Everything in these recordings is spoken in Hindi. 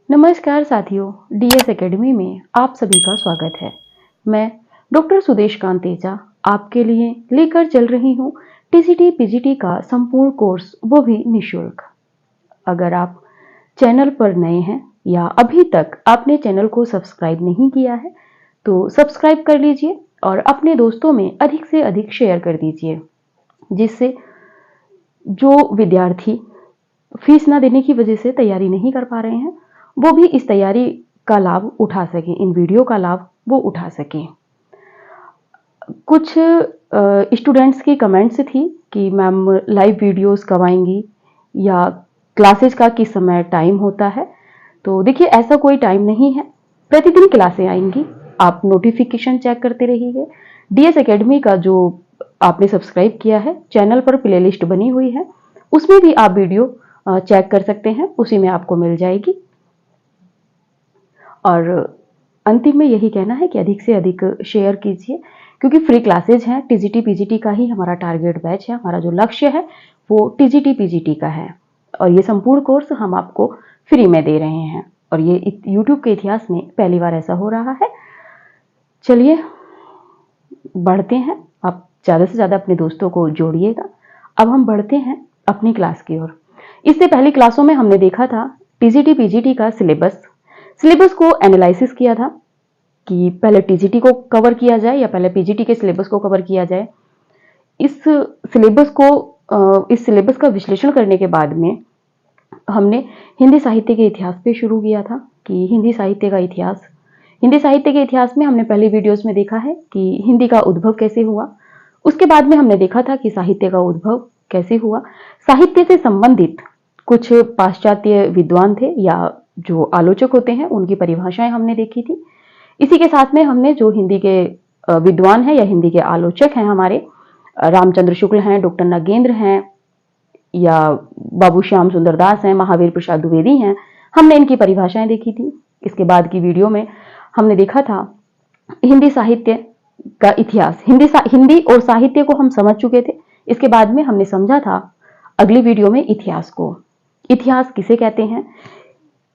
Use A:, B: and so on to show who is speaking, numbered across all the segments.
A: नमस्कार साथियों, डीएस एकेडमी में आप सभी का स्वागत है। मैं डॉक्टर सुदेश कांतेजा आपके लिए लेकर चल रही हूँ टीसीटी पीजीटी का संपूर्ण कोर्स, वो भी निःशुल्क। अगर आप चैनल पर नए हैं या अभी तक आपने चैनल को सब्सक्राइब नहीं किया है तो सब्सक्राइब कर लीजिए और अपने दोस्तों में अधिक से अधिक शेयर कर दीजिए, जिससे जो विद्यार्थी फीस ना देने की वजह से तैयारी नहीं कर पा रहे हैं वो भी इस तैयारी का लाभ उठा सकें, इन वीडियो का लाभ वो उठा सकें। कुछ स्टूडेंट्स की कमेंट्स थी कि मैम लाइव वीडियोस कब आएंगी या क्लासेस का किस समय टाइम होता है। तो देखिए, ऐसा कोई टाइम नहीं है, प्रतिदिन क्लासें आएंगी। आप नोटिफिकेशन चेक करते रहिए। डीएस एकेडमी का जो आपने सब्सक्राइब किया है, चैनल पर प्लेलिस्ट बनी हुई है, उसमें भी आप वीडियो चेक कर सकते हैं, उसी में आपको मिल जाएगी। और अंतिम में यही कहना है कि अधिक से अधिक शेयर कीजिए, क्योंकि फ्री क्लासेज हैं। टीजीटी पीजीटी का ही हमारा टारगेट बैच है, हमारा जो लक्ष्य है वो टीजीटी पीजीटी का है और ये संपूर्ण कोर्स हम आपको फ्री में दे रहे हैं और ये यूट्यूब के इतिहास में पहली बार ऐसा हो रहा है। चलिए बढ़ते हैं, आप ज़्यादा से ज़्यादा अपने दोस्तों को जोड़िएगा। अब हम बढ़ते हैं अपनी क्लास की ओर। इससे पहली क्लासों में हमने देखा था टीजीटी पीजीटी का सिलेबस को एनालिसिस किया था कि पहले टीजीटी को कवर किया जाए या पहले पीजीटी के सिलेबस को कवर किया जाए। इस सिलेबस का विश्लेषण करने के बाद में हमने हिंदी साहित्य के इतिहास पे शुरू किया था कि हिंदी साहित्य के इतिहास में हमने पहली वीडियोस में देखा है कि हिंदी का उद्भव कैसे हुआ। उसके बाद में हमने देखा था कि साहित्य का उद्भव कैसे हुआ। साहित्य से संबंधित कुछ पाश्चात्य विद्वान थे या जो आलोचक होते हैं, उनकी परिभाषाएं हमने देखी थी। इसी के साथ में हमने जो हिंदी के विद्वान हैं या हिंदी के आलोचक हैं, हमारे रामचंद्र शुक्ल हैं, डॉक्टर नगेंद्र हैं या बाबू श्याम सुंदर दास हैं, महावीर प्रसाद द्विवेदी हैं, हमने इनकी परिभाषाएं देखी थी। इसके बाद की वीडियो में हमने देखा था हिंदी साहित्य का इतिहास। हिंदी और साहित्य को हम समझ चुके थे। इसके बाद में हमने समझा था अगली वीडियो में इतिहास को। इतिहास किसे कहते हैं?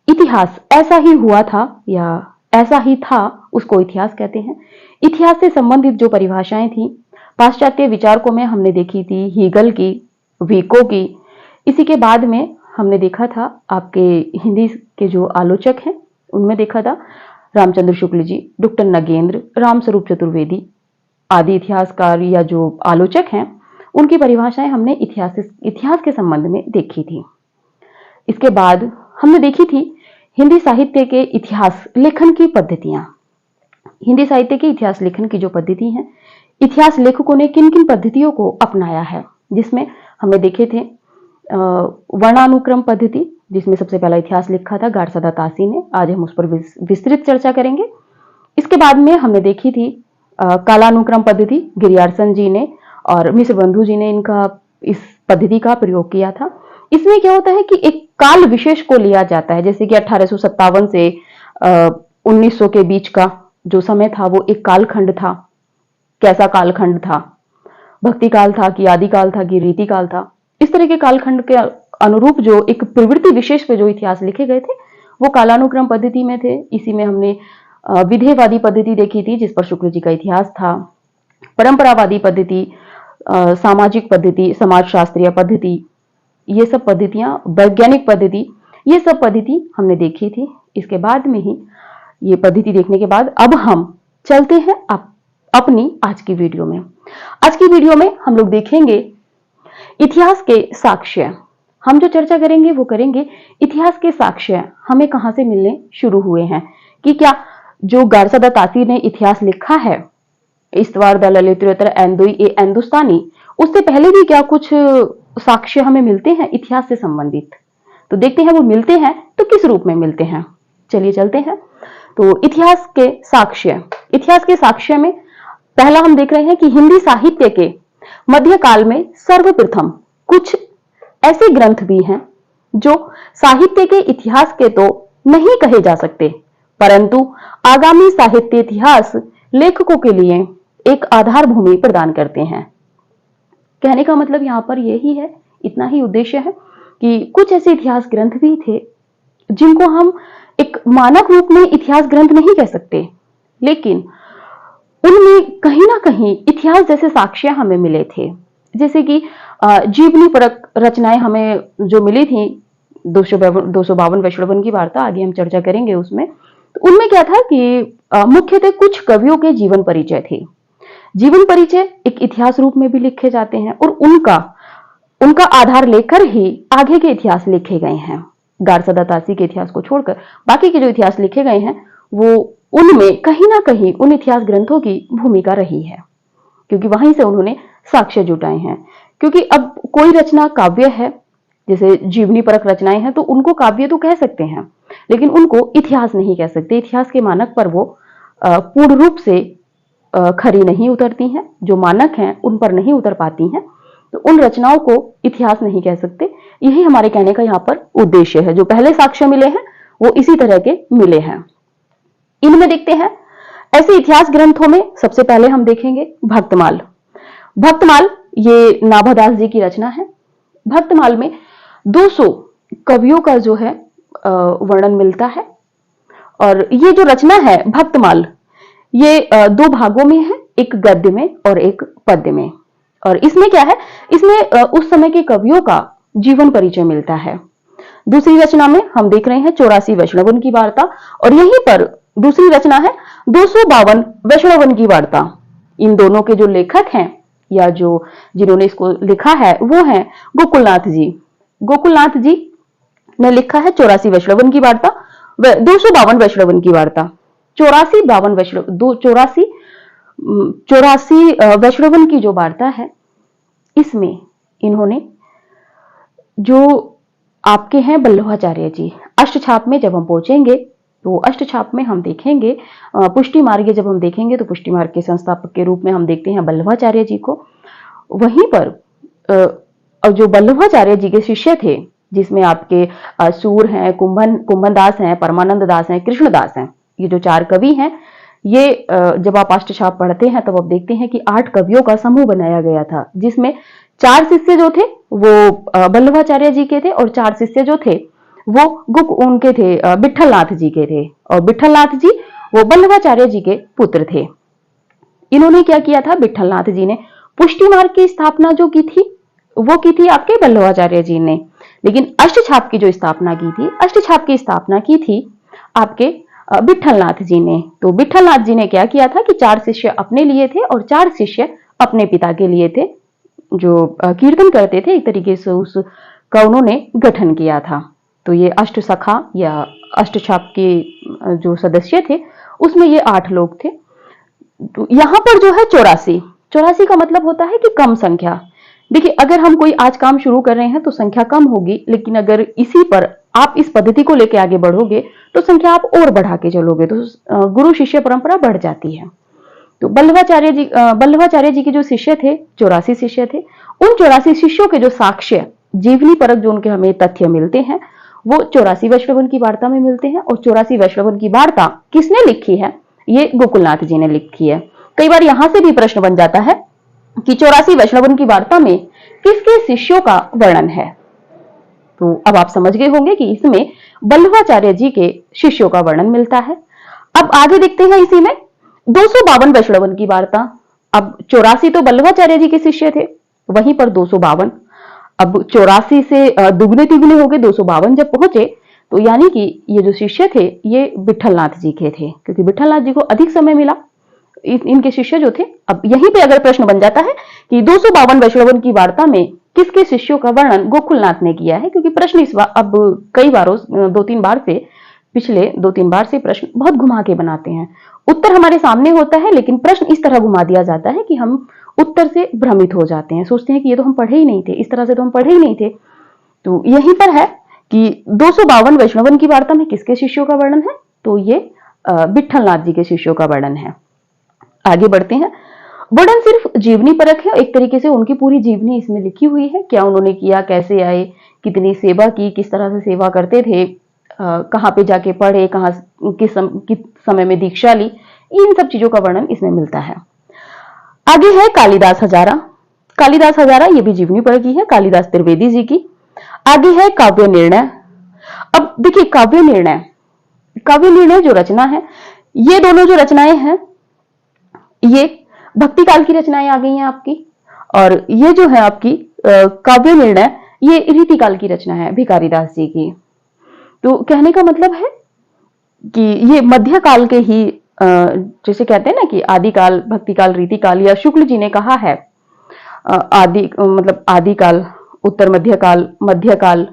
A: इतिहास ऐसा ही हुआ था या ऐसा ही था, उसको इतिहास कहते हैं। इतिहास से संबंधित जो परिभाषाएं थी पाश्चात्य विचारकों में हमने देखी थी हीगल की, विको की। इसी के बाद में हमने देखा था आपके हिंदी के जो आलोचक हैं उनमें देखा था रामचंद्र शुक्ल जी, डॉक्टर नगेंद्र, रामस्वरूप चतुर्वेदी आदि इतिहासकार या जो आलोचक हैं, उनकी परिभाषाएं हमने इतिहास के संबंध में देखी थी। इसके बाद हमने देखी थी हिंदी साहित्य के इतिहास लेखन की पद्धतियां। हिंदी साहित्य के इतिहास लेखन की जो पद्धति है, इतिहास लेखकों ने किन किन पद्धतियों को अपनाया है, जिसमें हमने देखे थे वर्णानुक्रम पद्धति, जिसमें सबसे पहला इतिहास लिखा था गारसदा तासी ने। आज हम उस पर विस्तृत चर्चा करेंगे। इसके बाद में हमने देखी थी कालानुक्रम पद्धति, गिरियार्सन जी ने और मिश्र बंधु जी ने इस पद्धति का प्रयोग किया था। इसमें क्या होता है कि एक काल विशेष को लिया जाता है, जैसे कि 1857 से 1900 के बीच का जो समय था वो एक कालखंड था। कैसा कालखंड था? भक्ति काल था कि आदि काल था कि रीति काल था? इस तरह के कालखंड के अनुरूप जो एक प्रवृत्ति विशेष पे जो इतिहास लिखे गए थे वो कालानुक्रम पद्धति में थे। इसी में हमने विधेयवादी पद्धति देखी थी, जिस पर शुक्ल जी का इतिहास था। परंपरावादी पद्धति, सामाजिक पद्धति, समाजशास्त्रीय पद्धति, ये सब पद्धतियां, वैज्ञानिक पद्धति, ये सब पद्धति हमने देखी थी। इसके बाद में ही ये पद्धति देखने के बाद अब हम चलते हैं अपनी आज की वीडियो में। आज की वीडियो में हम लोग देखेंगे इतिहास के साक्ष्य। हम जो चर्चा करेंगे वो करेंगे इतिहास के साक्ष्य हमें कहां से मिलने शुरू हुए हैं, कि क्या जो गारसदा तासी ने इतिहास लिखा है, इस्तवार द ललितोत्तर एंदुई ए हिंदुस्तानी, उससे पहले भी क्या कुछ साक्ष्य हमें मिलते हैं इतिहास से संबंधित। तो देखते हैं वो मिलते हैं तो किस रूप में मिलते हैं। चलिए चलते हैं। तो इतिहास के साक्ष्य में पहला हम देख रहे हैं कि हिंदी साहित्य के मध्यकाल में सर्वप्रथम कुछ ऐसे ग्रंथ भी हैं जो साहित्य के इतिहास के तो नहीं कहे जा सकते, परंतु आगामी साहित्य इतिहास लेखकों के लिए एक आधार भूमि प्रदान करते हैं। कहने का मतलब यहां पर यही है, इतना ही उद्देश्य है कि कुछ ऐसे इतिहास ग्रंथ भी थे जिनको हम एक मानक रूप में इतिहास ग्रंथ नहीं कह सकते, लेकिन उनमें कहीं ना कहीं इतिहास जैसे साक्ष्य हमें मिले थे। जैसे कि जीवनी परक रचनाएं हमें जो मिली थी, 252 वैष्णवन की वार्ता, आगे हम चर्चा करेंगे उसमें। तो उनमें क्या था कि मुख्यतः कुछ कवियों के जीवन परिचय थे। जीवन परिचय एक इतिहास रूप में भी लिखे जाते हैं और उनका आधार लेकर ही आगे के इतिहास लिखे गए हैं। गारसदा तासी के इतिहास को छोड़कर बाकी के जो इतिहास लिखे गए हैं वो उनमें कहीं ना कहीं उन इतिहास ग्रंथों की भूमिका रही है, क्योंकि वहीं से उन्होंने साक्ष्य जुटाए हैं। क्योंकि अब कोई रचना काव्य है, जैसे जीवनी परक रचनाएं हैं, तो उनको काव्य तो कह सकते हैं, लेकिन उनको इतिहास नहीं कह सकते। इतिहास के मानक पर वो पूर्ण रूप से खरी नहीं उतरती हैं, जो मानक हैं उन पर नहीं उतर पाती हैं, तो उन रचनाओं को इतिहास नहीं कह सकते। यही हमारे कहने का यहाँ पर उद्देश्य है। जो पहले साक्ष्य मिले हैं वो इसी तरह के मिले हैं। इनमें देखते हैं ऐसे इतिहास ग्रंथों में सबसे पहले हम देखेंगे भक्तमाल। भक्तमाल ये नाभादास जी की रचना है। भक्तमाल में 200 कवियों का जो है वर्णन मिलता है। और ये जो रचना है भक्तमाल, ये 2 भागों में है, एक गद्य में और एक पद्य में। और इसमें क्या है, इसमें उस समय के कवियों का जीवन परिचय मिलता है। दूसरी रचना में हम देख रहे हैं 84 वैष्णवन की वार्ता, और यहीं पर दूसरी रचना है 252 वैष्णवन की वार्ता। इन दोनों के जो लेखक हैं या जो जिन्होंने इसको लिखा है वो हैं गोकुलनाथ जी। गोकुलनाथ जी ने लिखा है 84 वैष्णवन की वार्ता, 252 वैष्णवन की वार्ता। 84 वैष्णवन की जो वार्ता है, इसमें इन्होंने जो आपके हैं वल्लभाचार्य जी, अष्टछाप में जब हम पहुंचेंगे तो अष्टछाप में हम देखेंगे, पुष्टि मार्ग जब हम देखेंगे तो पुष्टि मार्ग के संस्थापक के रूप में हम देखते हैं वल्लभाचार्य जी को। वहीं पर जो वल्लभाचार्य जी के शिष्य थे, जिसमें आपके सूर हैं, कुंभन दास हैं, परमानंद दास हैं, कृष्णदास हैं, ये जो 4 कवि हैं, ये जब आप अष्टछाप पढ़ते हैं तब आप देखते हैं कि 8 कवियों का समूह बनाया गया था, जिसमें 4 शिष्य जो थे वो वल्लभाचार्य जी के थे और 4 शिष्य जो थे वो उनके थे, विठलनाथ जी के थे। और विठलनाथ जी वो वल्लभाचार्य जी के पुत्र थे। इन्होंने क्या किया था, विठलनाथ जी ने पुष्टि मार्ग की स्थापना जो की थी वो की थी आपके वल्लभाचार्य जी ने, लेकिन अष्टछाप की जो स्थापना की थी, अष्टछाप की स्थापना की थी आपके विठलनाथ जी ने। तो विठलनाथ जी ने क्या किया था कि 4 शिष्य अपने लिए थे और 4 शिष्य अपने पिता के लिए थे, जो कीर्तन करते थे। एक तरीके से उसका उन्होंने गठन किया था। तो ये अष्टसखा या अष्टछाप के जो सदस्य थे उसमें ये 8 लोग थे। तो यहां पर जो है 84 का मतलब होता है कि कम संख्या। देखिए, अगर हम कोई आज काम शुरू कर रहे हैं तो संख्या कम होगी, लेकिन अगर इसी पर आप इस पद्धति को लेकर आगे बढ़ोगे तो संख्या आप और बढ़ा के चलोगे, तो गुरु शिष्य परंपरा बढ़ जाती है। तो वल्लभाचार्य जी के जो शिष्य थे 84 शिष्य थे। उन 84 शिष्यों के जो साक्ष्य जीवनी परक जो उनके हमें तथ्य मिलते हैं वो 84 वैष्णवन की वार्ता में मिलते हैं। और 84 वैष्णवन की वार्ता किसने लिखी है, ये गोकुलनाथ जी ने लिखी है। कई बार यहां से भी प्रश्न बन जाता है कि 84 वैष्णवन की वार्ता में किसके शिष्यों का वर्णन है। तो अब आप समझ गए होंगे कि इसमें वल्लभाचार्य जी के शिष्यों का वर्णन मिलता है। अब आगे देखते हैं इसी में 252 वैष्णवन की वार्ता। अब 84 तो वल्लभाचार्य जी के शिष्य थे, वहीं पर 252, अब 84 से दुगने तिगुने हो गए, 252 जब पहुंचे तो यानी कि ये जो शिष्य थे ये विठलनाथ जी के थे, क्योंकि विठलनाथ जी को अधिक समय मिला इनके शिष्य जो थे। अब यहीं पे अगर प्रश्न बन जाता है कि 252 वैष्णवन की वार्ता में किसके शिष्यों का वर्णन गोकुलनाथ ने किया है, क्योंकि प्रश्न इस बार अब कई बारों 2-3 बार से पिछले 2-3 बार से प्रश्न बहुत घुमा के बनाते हैं। उत्तर हमारे सामने होता है लेकिन प्रश्न इस तरह घुमा दिया जाता है कि हम उत्तर से भ्रमित हो जाते हैं, सोचते हैं कि ये तो हम पढ़े ही नहीं थे, इस तरह से तो हम पढ़े ही नहीं थे। तो यहीं पर है कि 252 वैष्णवन की वार्ता में किसके शिष्यों का वर्णन है, तो ये विठलनाथ जी के शिष्यों का वर्णन है। आगे बढ़ते हैं। वर्णन सिर्फ जीवनी परक है, एक तरीके से उनकी पूरी जीवनी इसमें लिखी हुई है, क्या उन्होंने किया, कैसे आए, कितनी सेवा की, किस तरह से सेवा करते थे, कहाँ पे जाके पढ़े, कहाँ किस समय में दीक्षा ली, इन सब चीजों का वर्णन इसमें मिलता है। आगे है कालिदास हजारा। कालिदास हजारा ये भी जीवनी परक की है, कालिदास त्रिवेदी जी की। आगे है काव्य निर्णय। अब देखिए काव्य निर्णय काव्य निर्णय जो रचना है, ये दोनों जो रचनाएं हैं ये भक्ति काल की रचनाएं आ गई हैं आपकी, और ये जो है आपकी काव्य निर्णय ये रीतिकाल की रचना है भिखारीदास जी की। तो कहने का मतलब है कि ये मध्य काल के ही जैसे कहते हैं ना कि आदिकाल, भक्तिकाल, रीतिकाल, या शुक्ल जी ने कहा है आदि मतलब आदिकाल, उत्तर मध्यकाल,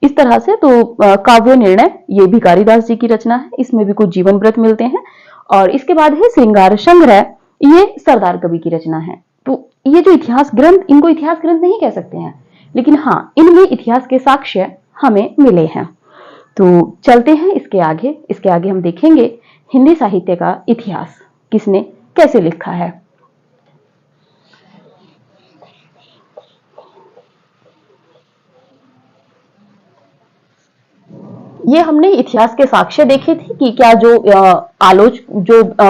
A: इस तरह से। तो काव्य निर्णय ये भिखारीदास जी की रचना है, इसमें भी कुछ जीवन व्रत मिलते हैं। और इसके बाद है श्रृंगार संग्रह, ये सरदार कवि की रचना है। तो ये जो इतिहास ग्रंथ, इनको इतिहास ग्रंथ नहीं कह सकते हैं, लेकिन हाँ इनमें इतिहास के साक्ष्य हमें मिले हैं। तो चलते हैं इसके आगे हम देखेंगे हिंदी साहित्य का इतिहास किसने कैसे लिखा है। ये हमने इतिहास के साक्ष्य देखे थे कि क्या जो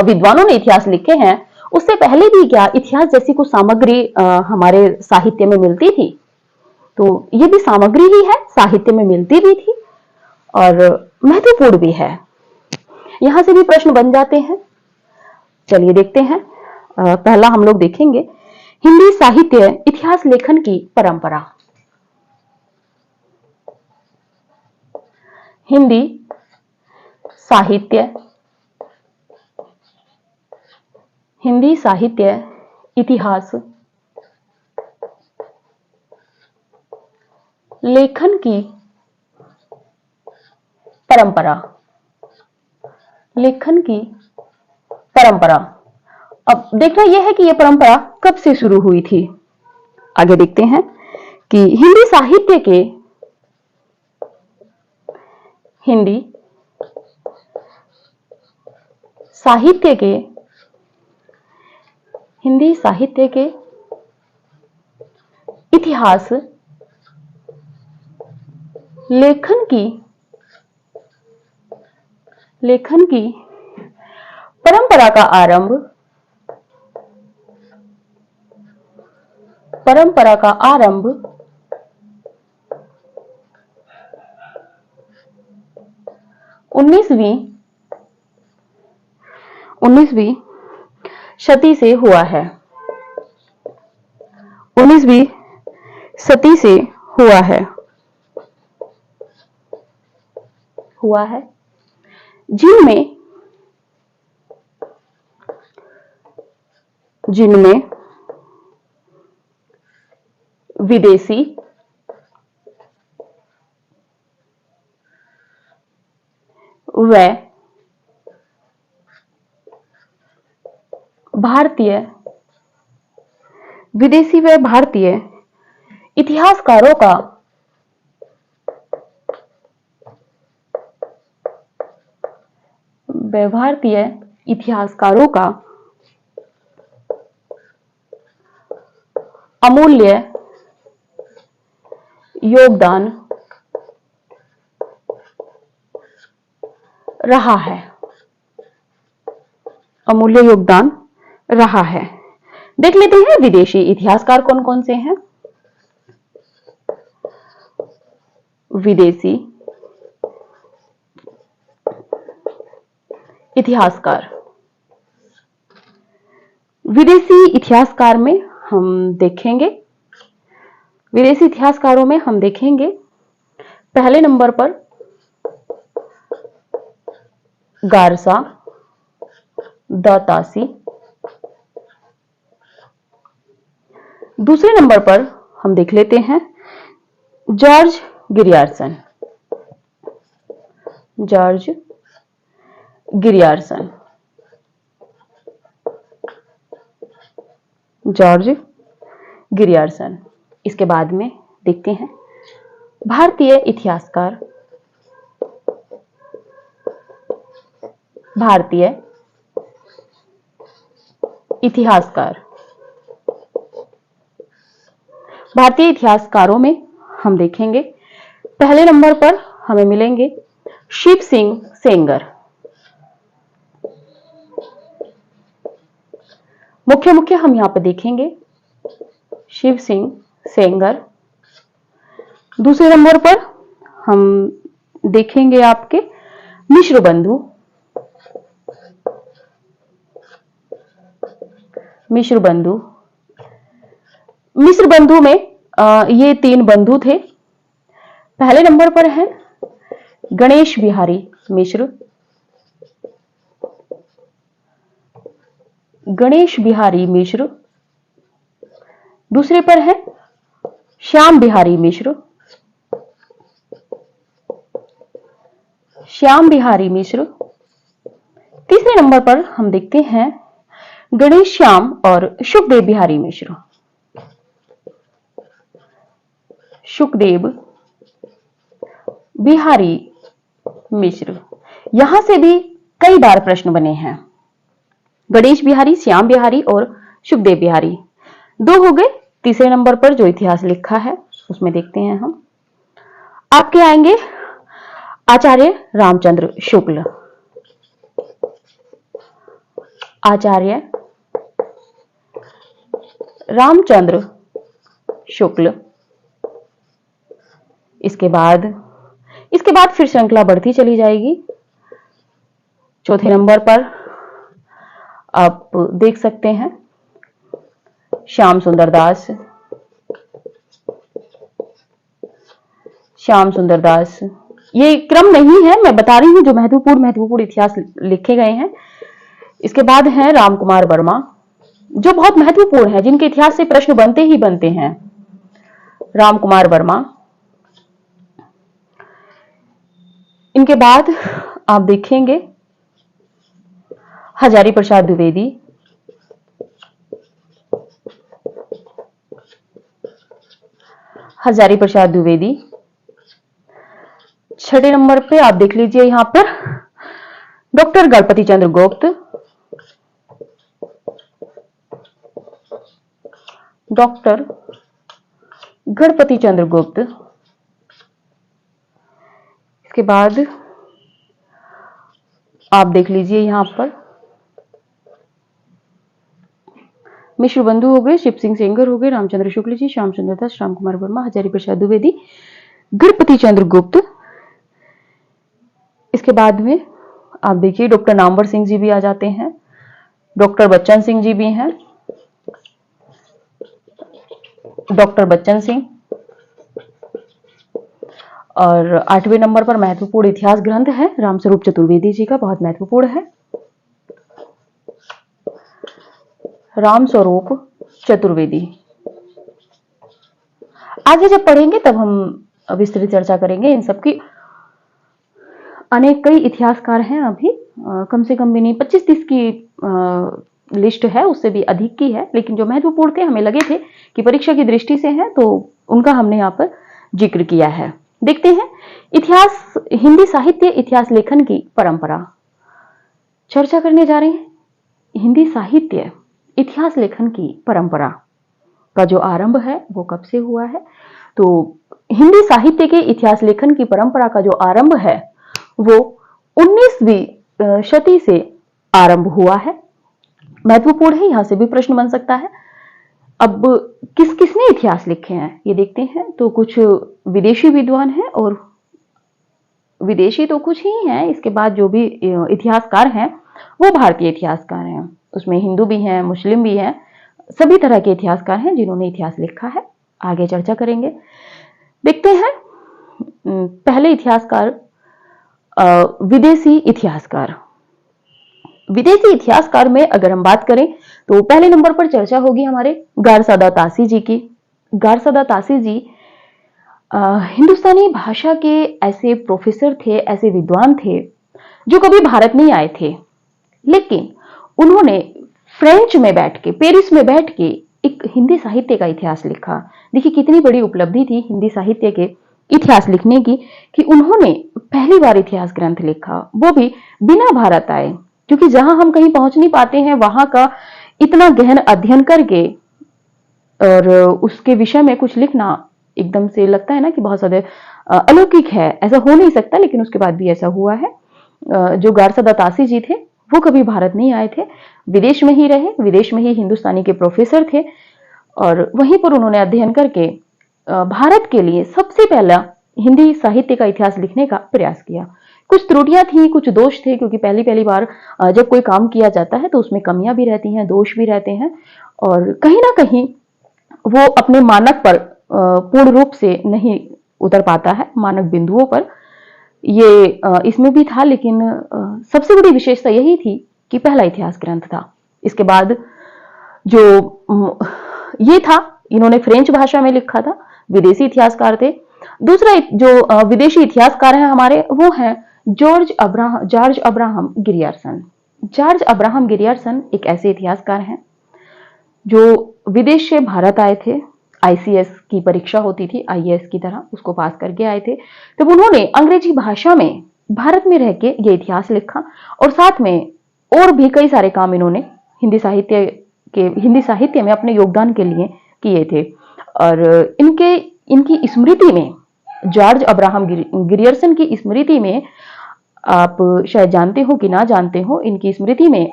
A: विद्वानों ने इतिहास लिखे हैं उससे पहले भी क्या इतिहास जैसी कुछ सामग्री हमारे साहित्य में मिलती थी। तो ये भी सामग्री ही है, साहित्य में मिलती भी थी और महत्वपूर्ण भी है। यहां से भी प्रश्न बन जाते हैं। चलिए देखते हैं। पहला हम लोग देखेंगे हिंदी साहित्य इतिहास लेखन की परंपरा। हिंदी साहित्य इतिहास लेखन की परंपरा। अब देखना यह है कि यह परंपरा कब से शुरू हुई थी। आगे देखते हैं कि हिंदी साहित्य के इतिहास लेखन की परंपरा का आरंभ 19वीं शती से हुआ है। 19वीं शती से हुआ है जिनमें विदेशी व भारतीय इतिहासकारों का अमूल्य योगदान रहा है। देख लेते हैं विदेशी इतिहासकार कौन कौन से हैं। विदेशी इतिहासकारों में हम देखेंगे पहले नंबर पर गारसा दातासी। दूसरे नंबर पर हम देख लेते हैं जॉर्ज गिरियार्सन। जॉर्ज गिरियार्सन। इसके बाद में देखते हैं भारतीय इतिहासकार भारतीय इतिहासकारों में हम देखेंगे पहले नंबर पर हमें मिलेंगे शिव सिंह सेंगर। मुख्य हम यहां पर देखेंगे शिव सिंह सेंगर। दूसरे नंबर पर हम देखेंगे आपके मिश्र बंधु मिश्र बंधु। मिश्र बंधु में ये 3 बंधु थे। पहले नंबर पर है गणेश बिहारी मिश्र। गणेश बिहारी मिश्र। दूसरे पर है श्याम बिहारी मिश्र। श्याम बिहारी मिश्र। तीसरे नंबर पर हम देखते हैं गणेश श्याम और सुखदेव बिहारी मिश्र। सुखदेव बिहारी मिश्र। यहां से भी कई बार प्रश्न बने हैं। गणेश बिहारी, श्याम बिहारी और सुखदेव बिहारी 2 हो गए। तीसरे नंबर पर जो इतिहास लिखा है उसमें देखते हैं हम। आपके आएंगे आचार्य रामचंद्र शुक्ल। आचार्य रामचंद्र शुक्ल। इसके बाद फिर श्रृंखला बढ़ती चली जाएगी। चौथे नंबर पर आप देख सकते हैं श्याम सुंदर दास। श्याम सुंदर दास, ये क्रम नहीं है, मैं बता रही हूं जो महत्वपूर्ण इतिहास लिखे गए हैं। इसके बाद है राम कुमार वर्मा, जो बहुत महत्वपूर्ण है, जिनके इतिहास से प्रश्न बनते ही बनते हैं। राम कुमार वर्मा। इनके बाद आप देखेंगे हजारी प्रसाद द्विवेदी। हजारी प्रसाद द्विवेदी। छठे नंबर पे आप देख लीजिए यहां पर डॉक्टर गणपति चंद्र गुप्त। डॉक्टर गणपति चंद्र गुप्त। इसके बाद आप देख लीजिए यहां पर मिश्र बंधु हो गए, शिव सिंह सेंगर हो गए, रामचंद्र शुक्ल जी, श्याम सुंदर दास, राम कुमार वर्मा, हजारी प्रसाद द्विवेदी, गणपति चंद्र गुप्त। इसके बाद में आप देखिए डॉक्टर नामवर सिंह जी भी आ जाते हैं, डॉक्टर बच्चन सिंह जी भी हैं। डॉक्टर बच्चन सिंह। और 8वें नंबर पर महत्वपूर्ण इतिहास ग्रंथ है रामस्वरूप चतुर्वेदी जी का, बहुत महत्वपूर्ण है। रामस्वरूप चतुर्वेदी। आगे जब पढ़ेंगे तब हम विस्तृत चर्चा करेंगे इन सबकी। अनेक कई इतिहासकार हैं अभी, कम से कम भी नहीं 25-30 की लिस्ट है, उससे भी अधिक की है, लेकिन जो महत्वपूर्ण थे हमें लगे थे कि परीक्षा की दृष्टि से हैं तो उनका हमने यहाँ पर जिक्र किया है। देखते हैं इतिहास, हिंदी साहित्य इतिहास लेखन की परंपरा चर्चा करने जा रहे हैं। हिंदी साहित्य इतिहास लेखन की परंपरा का जो आरंभ है वो कब से हुआ है? तो हिंदी साहित्य के इतिहास लेखन की परंपरा का जो आरंभ है वो 19वीं शती से आरंभ हुआ है। महत्वपूर्ण है, यहां से भी प्रश्न बन सकता है। अब किसने इतिहास लिखे हैं ये देखते हैं। तो कुछ विदेशी विद्वान हैं और विदेशी तो कुछ ही हैं, इसके बाद जो भी इतिहासकार हैं वो भारतीय इतिहासकार हैं। उसमें हिंदू भी हैं, मुस्लिम भी हैं, सभी तरह के इतिहासकार हैं जिन्होंने इतिहास लिखा है। आगे चर्चा करेंगे। देखते हैं पहले इतिहासकार, विदेशी इतिहासकार। विदेशी इतिहासकार में अगर हम बात करें तो पहले नंबर पर चर्चा होगी हमारे गारसादा तासी जी की। गारसादा तासी जी हिंदुस्तानी भाषा के ऐसे प्रोफेसर थे, ऐसे विद्वान थे जो कभी भारत नहीं आए थे, लेकिन उन्होंने फ्रेंच में बैठ के, पेरिस में बैठ के एक हिंदी साहित्य का इतिहास लिखा। देखिए कितनी बड़ी उपलब्धि थी हिंदी साहित्य के इतिहास लिखने की कि उन्होंने पहली बार इतिहास ग्रंथ लिखा, वो भी बिना भारत आए, क्योंकि जहां हम कहीं पहुंच नहीं पाते हैं वहां का इतना गहन अध्ययन करके और उसके विषय में कुछ लिखना एकदम से लगता है ना कि बहुत ज्यादा अलौकिक है, ऐसा हो नहीं सकता, लेकिन उसके बाद भी ऐसा हुआ है। जो गारसादा तासी जी थे वो कभी भारत नहीं आए थे, विदेश में ही रहे, विदेश में ही हिंदुस्तानी के प्रोफेसर थे और वहीं पर उन्होंने अध्ययन करके भारत के लिए सबसे पहला हिंदी साहित्य का इतिहास लिखने का प्रयास किया। कुछ त्रुटियां थी, कुछ दोष थे, क्योंकि पहली पहली बार जब कोई काम किया जाता है तो उसमें कमियां भी रहती हैं, दोष भी रहते हैं, और कहीं ना कहीं वो अपने मानक पर पूर्ण रूप से नहीं उतर पाता है, मानक बिंदुओं पर। ये इसमें भी था, लेकिन सबसे बड़ी विशेषता यही थी कि पहला इतिहास ग्रंथ था। इसके बाद जो ये था, इन्होंने फ्रेंच भाषा में लिखा था, विदेशी इतिहासकार थे। दूसरा जो विदेशी इतिहासकार हैं हमारे, वो हैं George Abraham Grierson. George Abraham Grierson एक ऐसे इतिहासकार हैं जो विदेश से भारत आए थे। आईसीएस की परीक्षा होती थी, आईएएस की तरह, उसको पास करके आए थे। तब उन्होंने अंग्रेजी भाषा में भारत में रह के ये इतिहास लिखा, और साथ में और भी कई सारे काम इन्होंने हिंदी साहित्य में अपने योगदान के लिए किए थे। और इनकी स्मृति में, जॉर्ज अब्राहम गिरियर्सन की स्मृति में, आप शायद जानते हो कि ना जानते हो, इनकी स्मृति में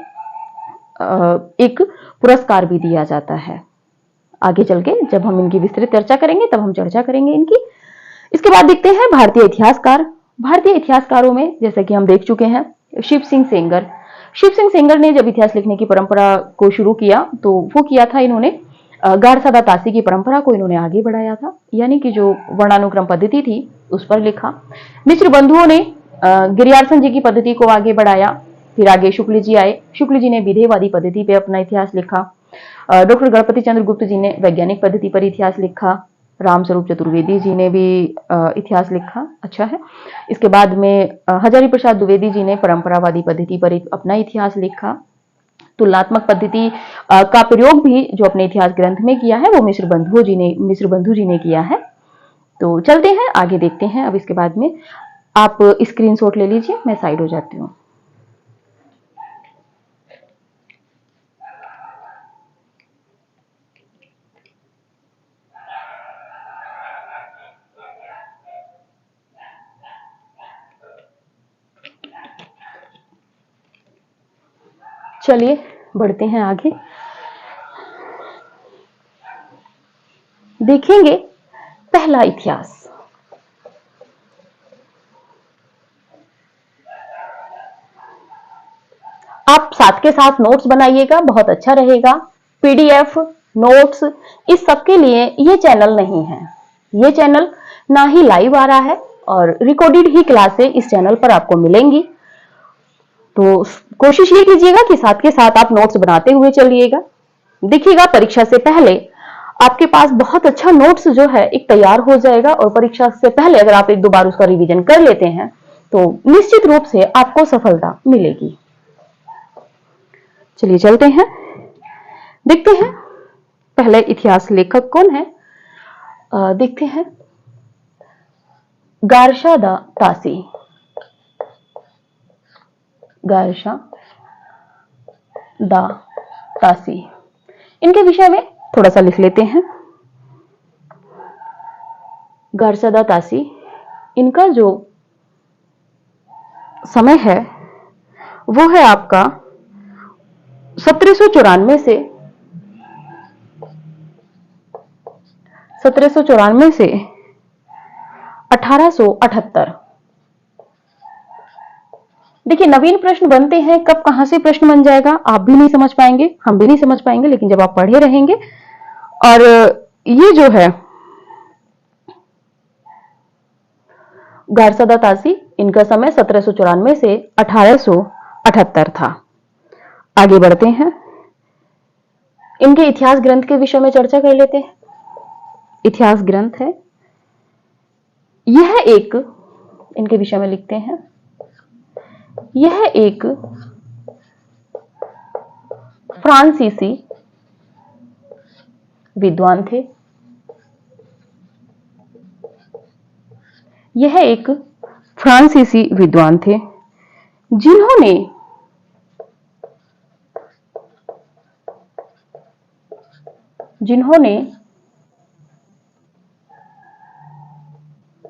A: एक पुरस्कार भी दिया जाता है। आगे चल के जब हम इनकी विस्तृत चर्चा करेंगे तब हम चर्चा करेंगे इनकी। इसके बाद देखते हैं भारतीय इतिहासकार। भारतीय इतिहासकारों में जैसे कि हम देख चुके हैं शिव सिंह सेंगर। शिव सिंह सेंगर ने जब इतिहास लिखने की परंपरा को शुरू किया तो वो किया था इन्होंने गारसादा तासी की परंपरा को इन्होंने आगे बढ़ाया था, यानी कि जो वर्णानुक्रम पद्धति थी उस पर लिखा। मिश्र बंधुओं ने गिरियार्सन जी की पद्धति को आगे बढ़ाया। फिर आगे शुक्ल जी आए, शुक्ल जी ने विधेयवादी पद्धति पे अपना इतिहास लिखा। डॉक्टर गणपति चंद्र गुप्त जी ने वैज्ञानिक पद्धति पर इतिहास लिखा। रामस्वरूप चतुर्वेदी जी ने भी इतिहास लिखा, अच्छा है। इसके बाद में हजारी प्रसाद द्विवेदी जी ने परंपरावादी पद्धति पर अपना इतिहास लिखा। तुलनात्मक पद्धति का प्रयोग भी जो अपने इतिहास ग्रंथ में किया है वो मिश्र बंधु जी ने किया है। तो चलते हैं आगे, देखते हैं। अब इसके बाद में आप स्क्रीनशॉट ले लीजिए, मैं साइड हो जाती हूँ। चलिए बढ़ते हैं आगे। देखेंगे पहला इतिहास। आप साथ के साथ नोट्स बनाइएगा, बहुत अच्छा रहेगा। पीडीएफ, नोट्स, इस सब के लिए ये चैनल नहीं है। ये चैनल ना ही लाइव आ रहा है और रिकॉर्डेड ही क्लासें इस चैनल पर आपको मिलेंगी। तो कोशिश ये कीजिएगा कि साथ के साथ आप नोट्स बनाते हुए चलिएगा। देखिएगा परीक्षा से पहले आपके पास बहुत अच्छा नोट्स जो है एक तैयार हो जाएगा, और परीक्षा से पहले अगर आप एक दो बार उसका रिवीजन कर लेते हैं तो निश्चित रूप से आपको सफलता मिलेगी। चलिए चलते हैं, देखते हैं पहले इतिहास लेखक कौन है। देखते हैं गारशादा तासी। गारशादा तासी, इनके विषय में थोड़ा सा लिख लेते हैं। गारशादा तासी, इनका जो समय है वो है आपका 1794 से 1878। देखिए नवीन प्रश्न बनते हैं, कब कहां से प्रश्न बन जाएगा आप भी नहीं समझ पाएंगे, हम भी नहीं समझ पाएंगे, लेकिन जब आप पढ़े रहेंगे। और ये जो है गारसादा तासी, इनका समय 1794 से 1878 था। आगे बढ़ते हैं, इनके इतिहास ग्रंथ के विषय में चर्चा कर लेते हैं। इतिहास ग्रंथ है यह एक, इनके विषय में लिखते हैं, यह एक फ्रांसीसी विद्वान थे। यह एक फ्रांसीसी विद्वान थे जिन्होंने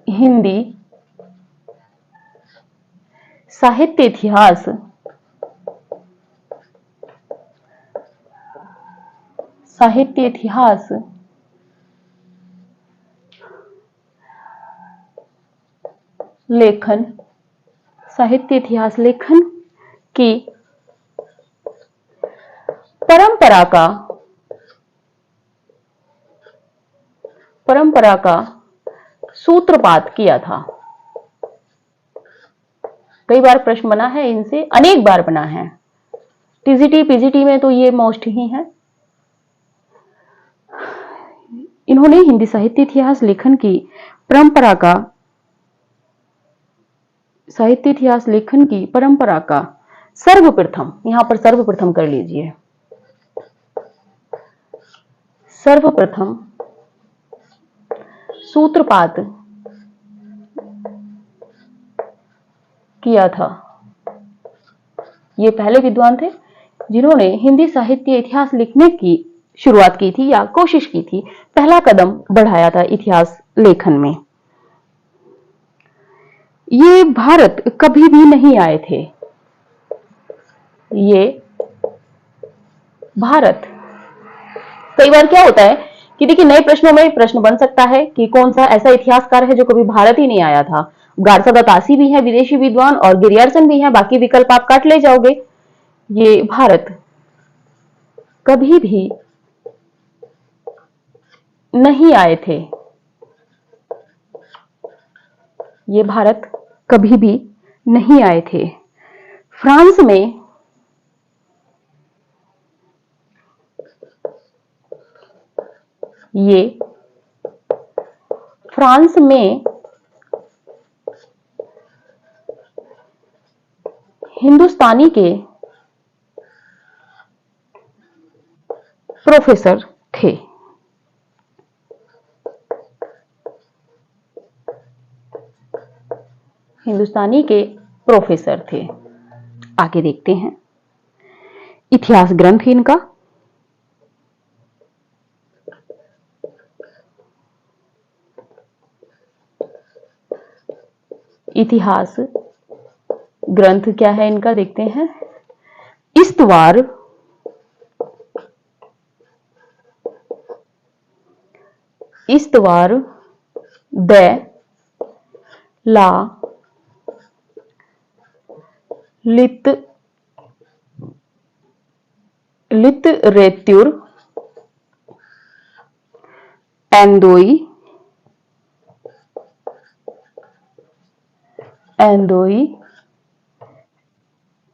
A: हिंदी साहित्य इतिहास लेखन साहित्य इतिहास लेखन की परंपरा का सूत्रपात किया था। कई बार प्रश्न बना है इनसे, अनेक बार बना है। टीजीटी पीजीटी में तो ये मोस्ट ही है। इन्होंने हिंदी साहित्य इतिहास लेखन की परंपरा का सर्वप्रथम, यहां पर सर्वप्रथम कर लीजिए, सर्वप्रथम सूत्रपात किया था। ये पहले विद्वान थे जिन्होंने हिंदी साहित्य इतिहास लिखने की शुरुआत की थी या कोशिश की थी, पहला कदम बढ़ाया था इतिहास लेखन में। ये भारत कभी भी नहीं आए थे। ये भारत, कई बार क्या होता है कि देखिए नए प्रश्नों में प्रश्न बन सकता है कि कौन सा ऐसा इतिहासकार है जो कभी भारत ही नहीं आया था। गारसा दत्तासी भी है विदेशी विद्वान और गिरियर्सन भी है, बाकी विकल्प आप काट ले जाओगे। ये भारत कभी भी नहीं आए थे। ये भारत कभी भी नहीं आए थे। फ्रांस में ये फ्रांस में हिंदुस्तानी के प्रोफेसर थे। हिंदुस्तानी के प्रोफेसर थे। आगे देखते हैं इतिहास ग्रंथ इनका। इतिहास ग्रंथ क्या है इनका देखते हैं। इस्तवार, द ला लिटरेत्यूर एंदोई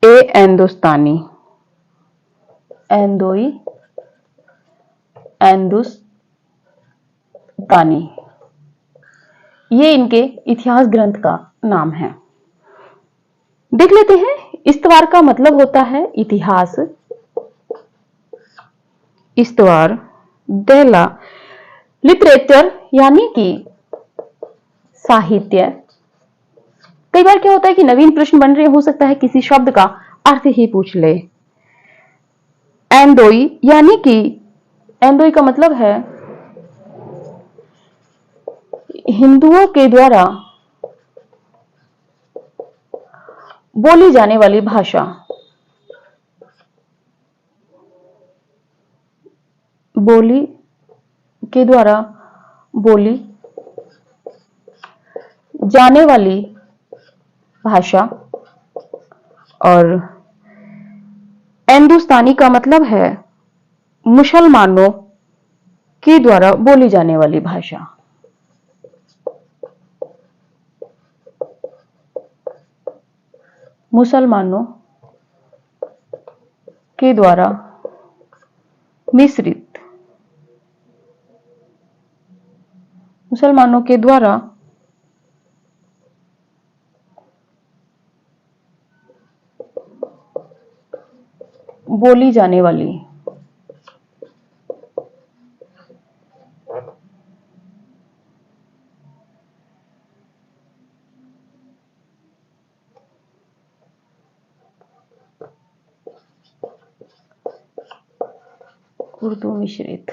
A: ए एंदोस्तानी ये इनके इतिहास ग्रंथ का नाम है। देख लेते हैं। इस्तवार का मतलब होता है इतिहास। इस्तवार, देला लिटरेचर यानी कि साहित्य। कई बार क्या होता है कि नवीन प्रश्न बन रहे, हो सकता है किसी शब्द का अर्थ ही पूछ ले। एंदोई यानी कि, एंदोई का मतलब है हिंदुओं के द्वारा बोली जाने वाली भाषा। बोली के द्वारा बोली जाने वाली भाषा। और हिंदुस्तानी का मतलब है मुसलमानों के द्वारा बोली जाने वाली भाषा। मुसलमानों के द्वारा मिश्रित, मुसलमानों के द्वारा बोली जाने वाली उर्दू मिश्रित।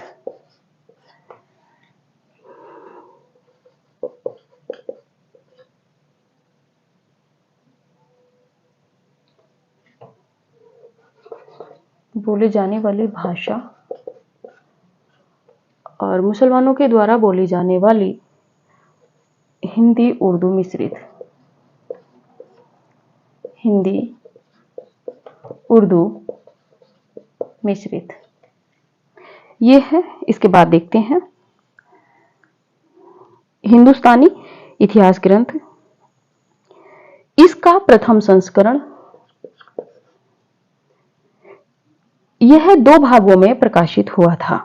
A: बोली जाने वाली भाषा और मुसलमानों के द्वारा बोली जाने वाली हिंदी उर्दू मिश्रित। हिंदी उर्दू मिश्रित, ये है। इसके बाद देखते हैं हिंदुस्तानी इतिहास ग्रंथ, इसका प्रथम संस्करण यह 2 भागों में प्रकाशित हुआ था।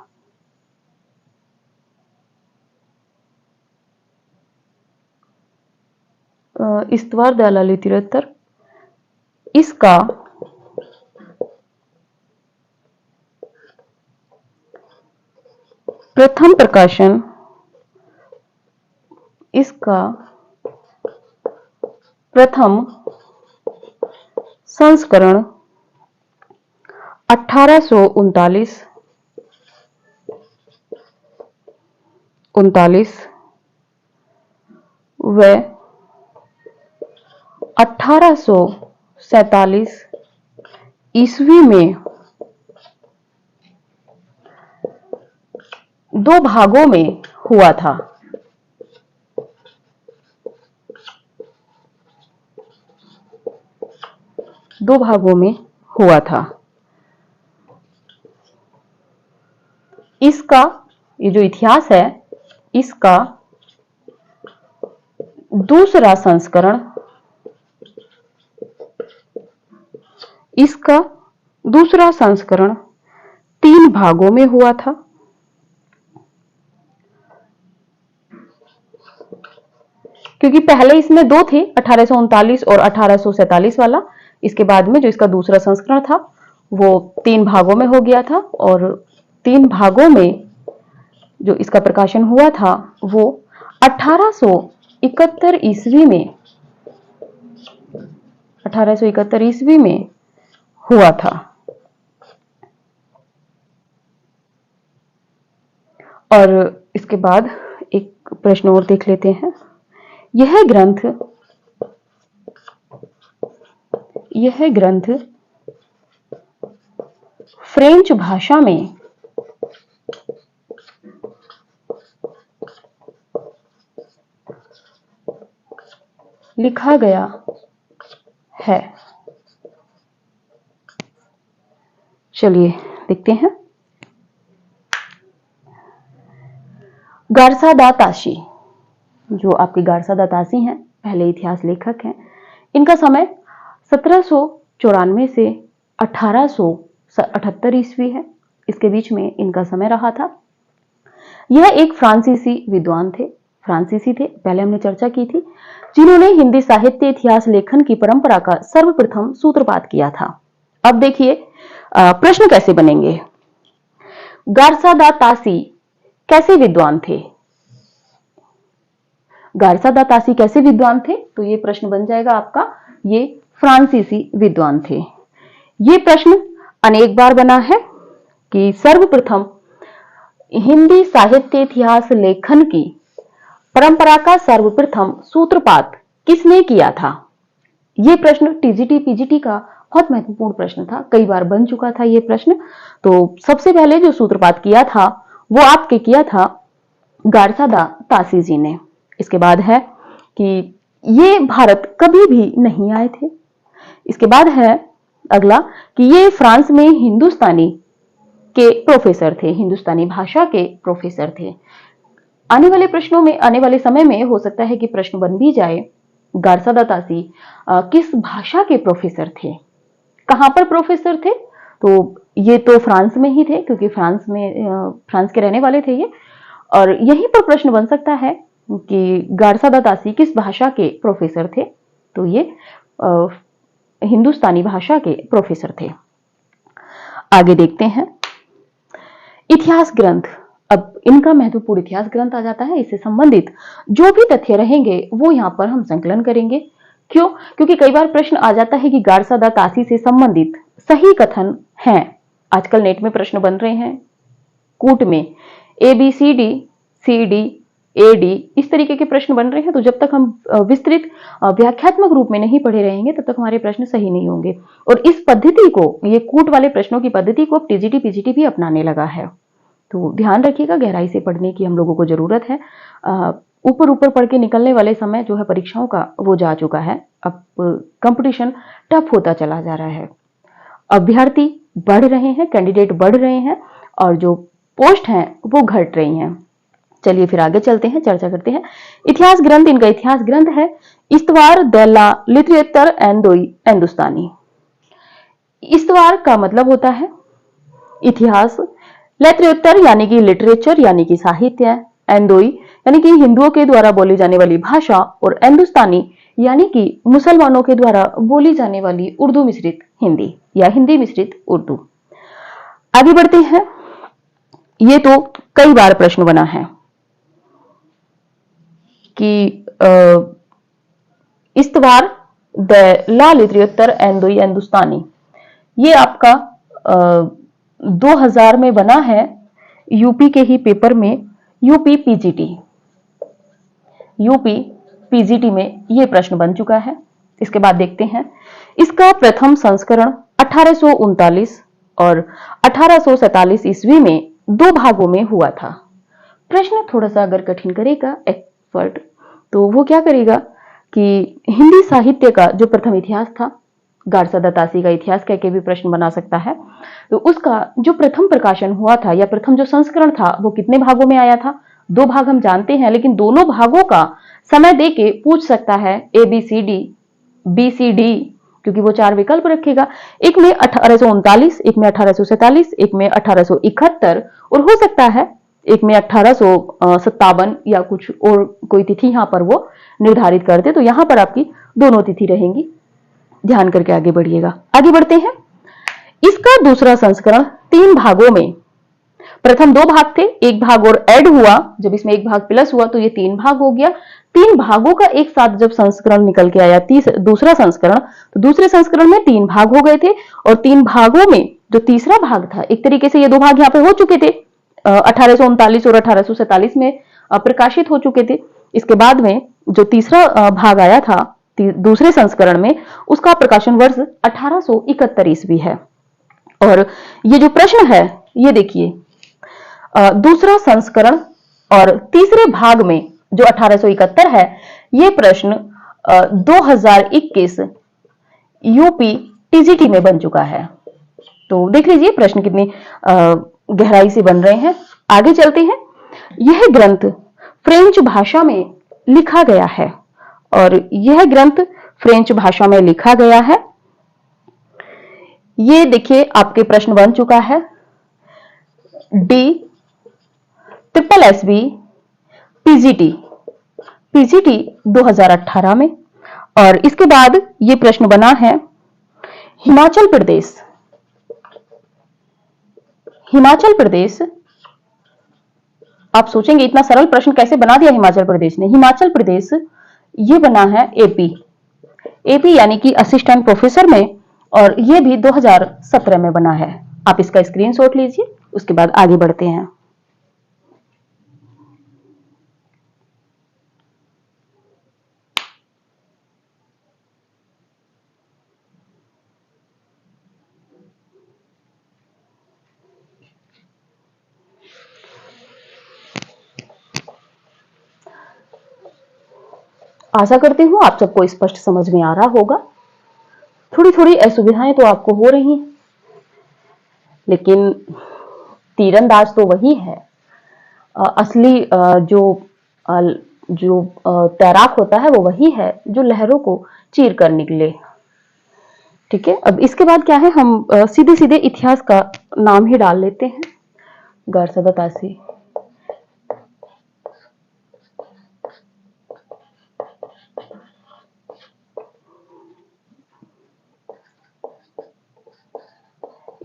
A: इस्तवार दलाली 73, इसका प्रथम प्रकाशन, इसका प्रथम संस्करण 1839 व 1847 ईस्वी में 2 भागों में हुआ था। दो भागों में हुआ था। इसका ये जो इतिहास है, इसका दूसरा संस्करण, इसका दूसरा संस्करण 3 भागों में हुआ था। क्योंकि पहले इसमें 2 थे, 1839 और 1847 वाला। इसके बाद में जो इसका दूसरा संस्करण था वो 3 भागों में हो गया था, और 3 भागों में जो इसका प्रकाशन हुआ था वो 1871 ईस्वी में 1871 ईस्वी में हुआ था। और इसके बाद एक प्रश्न और देख लेते हैं। यह ग्रंथ फ्रेंच भाषा में लिखा गया है। चलिए देखते हैं। गारसा दा ताशी, जो आपके गारसा दा ताशी हैं, पहले इतिहास लेखक हैं। इनका समय 1794 से 1878 ईस्वी है। इसके बीच में इनका समय रहा था। यह एक फ्रांसीसी विद्वान थे, फ्रांसीसी थे, पहले हमने चर्चा की थी, जिन्होंने हिंदी साहित्य इतिहास लेखन की परंपरा का सर्वप्रथम सूत्रपात किया था। अब देखिए प्रश्न कैसे बनेंगे। गारसा दा ताशी कैसे विद्वान थे? गारसा दा ताशी कैसे विद्वान थे? तो ये प्रश्न बन जाएगा आपका, ये फ्रांसीसी विद्वान थे। ये प्रश्न अनेक बार बना है कि सर्वप्रथम हिंदी साहित्य इतिहास लेखन की परंपरा का सर्वप्रथम सूत्रपात किसने किया था? यह प्रश्न टीजीटी पीजीटी का बहुत महत्वपूर्ण प्रश्न था, कई बार बन चुका था यह प्रश्न। तो सबसे पहले जो सूत्रपात किया था वो आपके किया था गारसा दा ताशी जी ने। इसके बाद है कि ये भारत कभी भी नहीं आए थे। इसके बाद है अगला कि ये फ्रांस में हिंदुस्तानी के प्रोफेसर थे, हिंदुस्तानी भाषा के प्रोफेसर थे। आने वाले प्रश्नों में, आने वाले समय में हो सकता है कि प्रश्न बन भी जाए, गारसा दा ताशी किस भाषा के प्रोफेसर थे, कहां पर प्रोफेसर थे? तो ये तो फ्रांस में ही थे, क्योंकि फ्रांस के रहने वाले थे ये। और यहीं पर प्रश्न बन सकता है कि गारसा दा ताशी किस भाषा के प्रोफेसर थे? तो ये हिंदुस्तानी भाषा के प्रोफेसर थे। आगे देखते हैं इतिहास ग्रंथ। अब इनका महत्वपूर्ण इतिहास ग्रंथ आ जाता है। इससे संबंधित जो भी तथ्य रहेंगे वो यहां पर हम संकलन करेंगे। क्यों? क्योंकि कई बार प्रश्न आ जाता है कि गारसा दा ताशी से संबंधित सही कथन हैं। आजकल नेट में प्रश्न बन रहे हैं, कूट में ABCD CD AD इस तरीके के प्रश्न बन रहे हैं। तो जब तक हम विस्तृत व्याख्यात्मक रूप में नहीं पढ़े रहेंगे तब तक हमारे प्रश्न सही नहीं होंगे। और इस पद्धति को, ये कूट वाले प्रश्नों की पद्धति को टीजीटी पीजीटी भी अपनाने लगा है। तो ध्यान रखिएगा, गहराई से पढ़ने की हम लोगों को जरूरत है। ऊपर ऊपर पढ़ के निकलने वाले समय जो है परीक्षाओं का वो जा चुका है। अब कंपटीशन टफ होता चला जा रहा है, अभ्यर्थी बढ़ रहे हैं, कैंडिडेट बढ़ रहे हैं और जो पोस्ट हैं वो घट रही हैं। चलिए फिर आगे चलते हैं, चर्चा करते हैं। इतिहास ग्रंथ, इनका इतिहास ग्रंथ है इस्तवार द ला लिटरेचर एंडोई हिंदुस्तानी। इस्तवार का मतलब होता है इतिहास, लिटरेचर यानी कि लिटरेचर यानी कि साहित्य, एंडोई यानी कि हिंदुओं के द्वारा बोली जाने वाली भाषा, और हिंदुस्तानी यानी कि मुसलमानों के द्वारा बोली जाने वाली उर्दू मिश्रित हिंदी या हिंदी मिश्रित उर्दू। आगे बढ़ते हैं। ये तो कई बार प्रश्न बना है कि इस्तवार द ला लिटरेचर एंडोई हिंदुस्तानी, ये आपका 2000 में बना है यूपी के ही पेपर में, यूपी पीजीटी में ये प्रश्न बन चुका है। इसके बाद देखते हैं, इसका प्रथम संस्करण 1839 और 1847 ईस्वी में 2 भागों में हुआ था। प्रश्न थोड़ा सा अगर कठिन करेगा एक्सपर्ट तो वो क्या करेगा कि हिंदी साहित्य का जो प्रथम इतिहास था, गारसा दत्तासी का इतिहास कह के भी प्रश्न बना सकता है, तो उसका जो प्रथम प्रकाशन हुआ था या प्रथम जो संस्करण था वो कितने भागों में आया था। 2 भाग हम जानते हैं, लेकिन दोनों भागों का समय देके पूछ सकता है ABCD BCD, क्योंकि वो 4 विकल्प रखेगा। एक में 1839, एक में 1847, एक में 1871 और हो सकता है एक में 1857 या कुछ और कोई तिथि यहां पर वो निर्धारित कर दे। तो यहां पर आपकी दोनों तिथि रहेंगी, ध्यान करके आगे बढ़िएगा। आगे बढ़ते हैं। इसका दूसरा संस्करण 3 भागों में, प्रथम 2 भाग थे, एक भाग और ऐड हुआ, जब इसमें एक भाग प्लस हुआ तो ये 3 भाग हो गया। 3 भागों का एक साथ जब संस्करण निकल के आया, दूसरा संस्करण, तो दूसरे संस्करण में 3 भाग हो गए थे और 3 भागों में जो तीसरा भाग था, एक तरीके से ये 2 भाग यहाँ पे हो चुके थे, 1839 और 1847 में प्रकाशित हो चुके थे। इसके बाद में जो तीसरा भाग आया था दूसरे संस्करण में, उसका प्रकाशन वर्ष 1871 ईस्वी है। और ये जो प्रश्न है ये देखिए, दूसरा संस्करण और तीसरे भाग में जो 1871 है, ये प्रश्न 2021 यूपी टीजीटी में बन चुका है। तो देख लीजिए प्रश्न कितनी गहराई से बन रहे हैं। आगे चलते हैं। यह ग्रंथ फ्रेंच भाषा में लिखा गया है और यह ग्रंथ फ्रेंच भाषा में लिखा गया है। ये देखिए आपके प्रश्न बन चुका है DSSB पीजीटी 2018 में। और इसके बाद ये प्रश्न बना है हिमाचल प्रदेश। आप सोचेंगे इतना सरल प्रश्न कैसे बना दिया हिमाचल प्रदेश ने। हिमाचल प्रदेश ये बना है एपी यानी कि असिस्टेंट प्रोफेसर में, और ये भी 2017 में बना है। आप इसका स्क्रीनशॉट लीजिए, उसके बाद आगे बढ़ते हैं। आशा करती हूं आप सबको स्पष्ट समझ में आ रहा होगा। थोड़ी थोड़ी असुविधाएं तो आपको हो रही हैं, लेकिन तीरंदाज तो वही है। असली जो तैराक होता है वो वही है जो लहरों को चीर कर निकले। ठीक है, अब इसके बाद क्या है, हम सीधे सीधे इतिहास का नाम ही डाल लेते हैं, गारसा दत्तासी।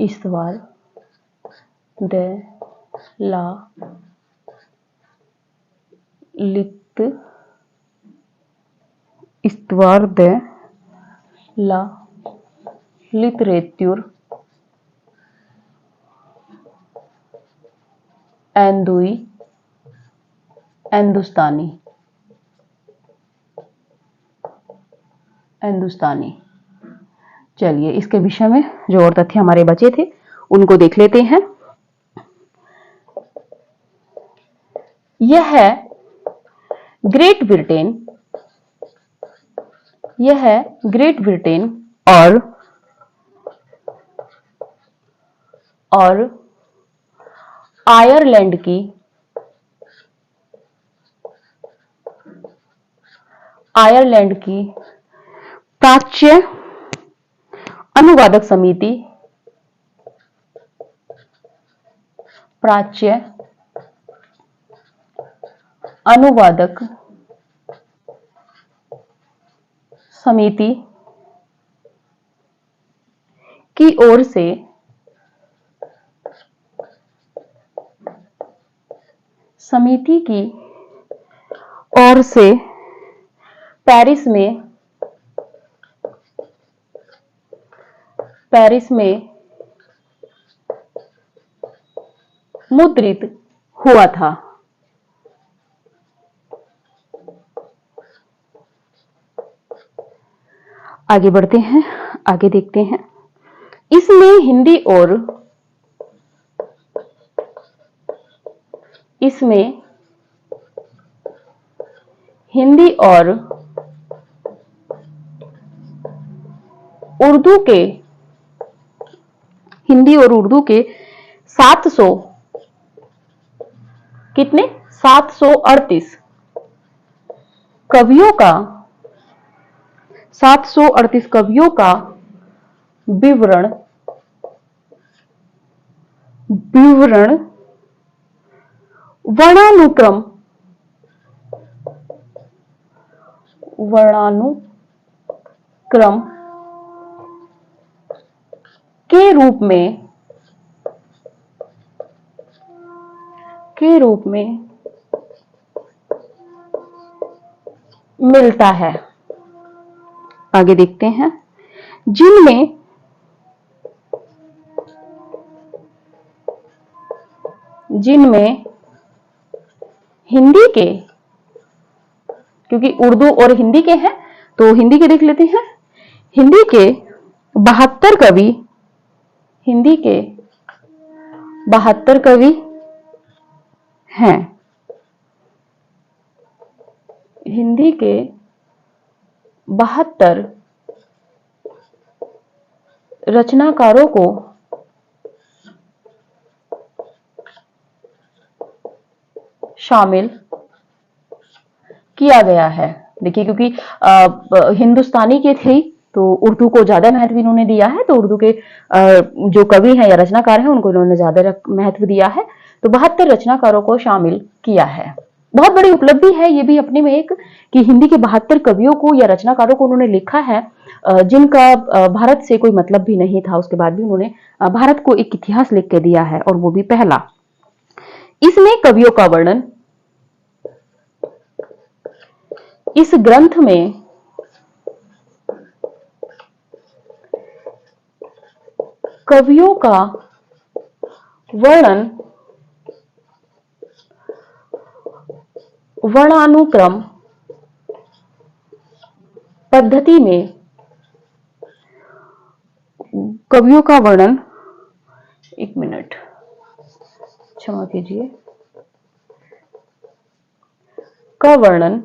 A: इस्तवार द ला इस्तवार द ला लिटरेचर एंडोई हिंदुस्तानी। चलिए इसके विषय में जो और तथ्य हमारे बचे थे उनको देख लेते हैं। यह है ग्रेट ब्रिटेन, यह है ग्रेट ब्रिटेन और आयरलैंड की प्राच्य अनुवादक समिति, प्राच्य अनुवादक समिति की ओर से पेरिस में मुद्रित हुआ था। आगे बढ़ते हैं, आगे देखते हैं। इसमें हिंदी और उर्दू के 700 कितने 738 कवियों का विवरण वर्णानुक्रम के रूप में मिलता है। आगे देखते हैं। जिनमें हिंदी के, क्योंकि उर्दू और हिंदी के हैं तो हिंदी के देख लेते हैं। हिंदी के 72 कवि हैं। हिंदी के 72 रचनाकारों को शामिल किया गया है। देखिए, क्योंकि हिंदुस्तानी के थे तो उर्दू को ज्यादा महत्व इन्होंने दिया है, तो उर्दू के जो कवि हैं या रचनाकार हैं उनको इन्होंने ज्यादा महत्व दिया है, तो 72 रचनाकारों को शामिल किया है। बहुत बड़ी उपलब्धि है ये भी अपने में एक, कि हिंदी के 72 कवियों को या रचनाकारों को उन्होंने लिखा है जिनका भारत से कोई मतलब भी नहीं था। उसके बाद भी उन्होंने भारत को एक इतिहास लिख के दिया है, और वो भी पहला। इसमें कवियों का वर्णन, इस ग्रंथ में कवियों का वर्णन वर्णानुक्रम पद्धति में, कवियों का वर्णन, एक मिनट क्षमा कीजिए, का वर्णन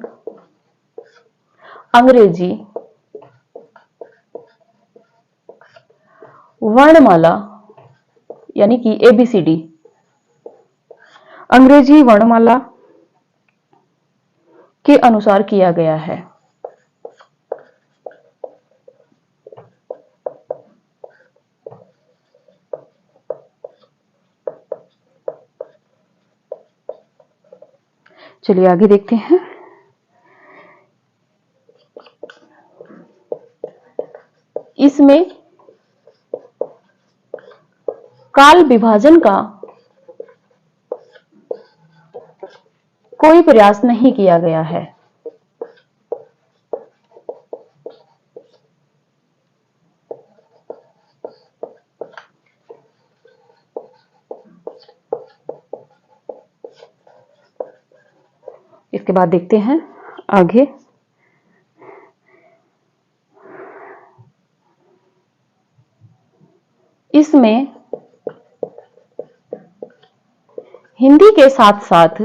A: अंग्रेजी वर्णमाला यानी कि ABCD, अंग्रेजी वर्णमाला के अनुसार किया गया है। चलिए आगे देखते हैं। इसमें काल विभाजन का कोई प्रयास नहीं किया गया है। इसके बाद देखते हैं आगे। इसमें हिंदी के साथ साथ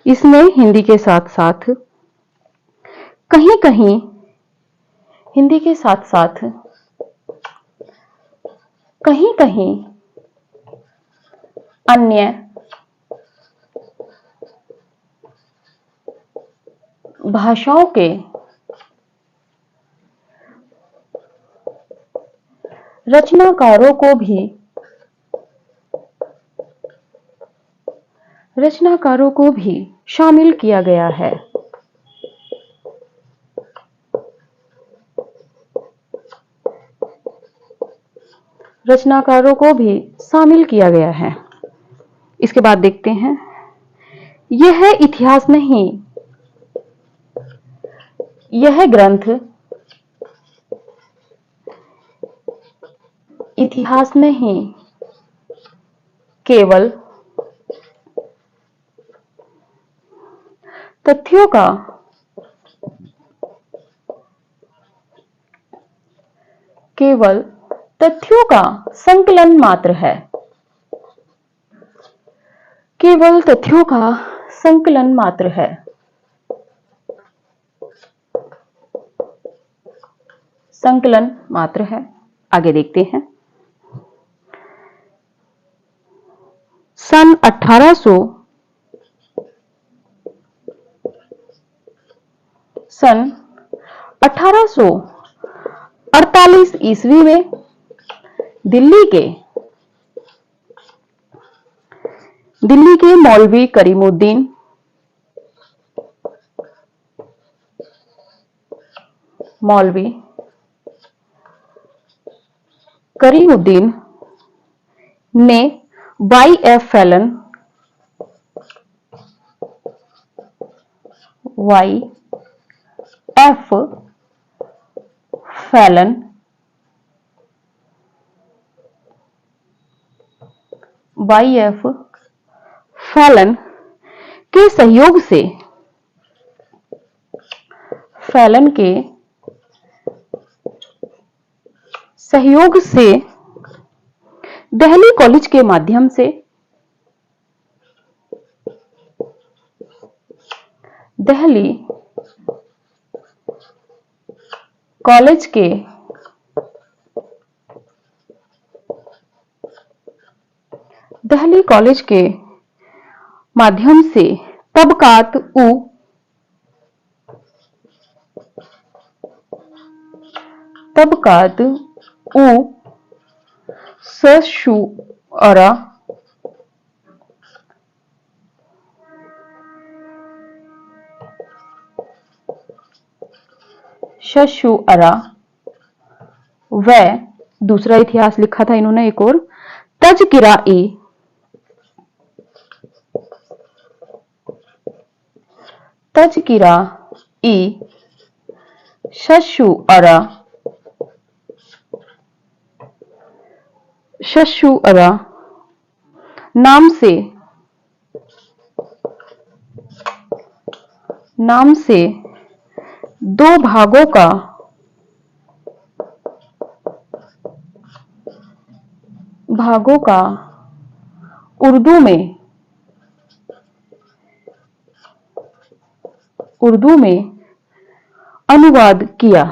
A: इसमें हिंदी के साथ साथ कहीं कहीं हिंदी के साथ साथ कहीं कहीं अन्य भाषाओं के रचनाकारों को भी शामिल किया गया है। रचनाकारों को भी शामिल किया गया है। इसके बाद देखते हैं, यह इतिहास नहीं, यह ग्रंथ इतिहास नहीं, केवल तथ्यों का संकलन मात्र है। केवल तथ्यों का संकलन मात्र है। संकलन मात्र है। आगे देखते हैं, सन 1848 ईस्वी में दिल्ली के मौलवी करीमुद्दीन ने Y.F. फैलन के सहयोग से दिल्ली कॉलेज के माध्यम से दिल्ली कॉलेज के माध्यम से तबकात शशुअरा व दूसरा इतिहास लिखा था इन्होंने एक और, तज़किरा-ई शशुअरा नाम से दो भागों का उर्दू में अनुवाद किया,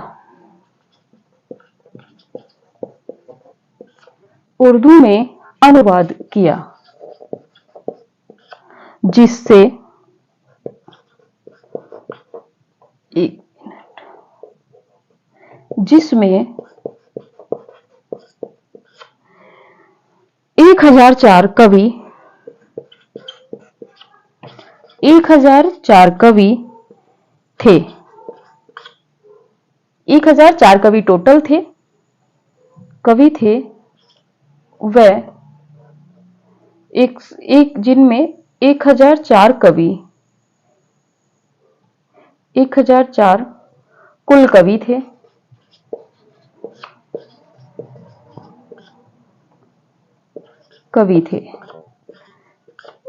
A: जिसमें 1004 कवि थे। 1004 कवि टोटल कवि थे वह जिनमें 1004 कुल कवि थे।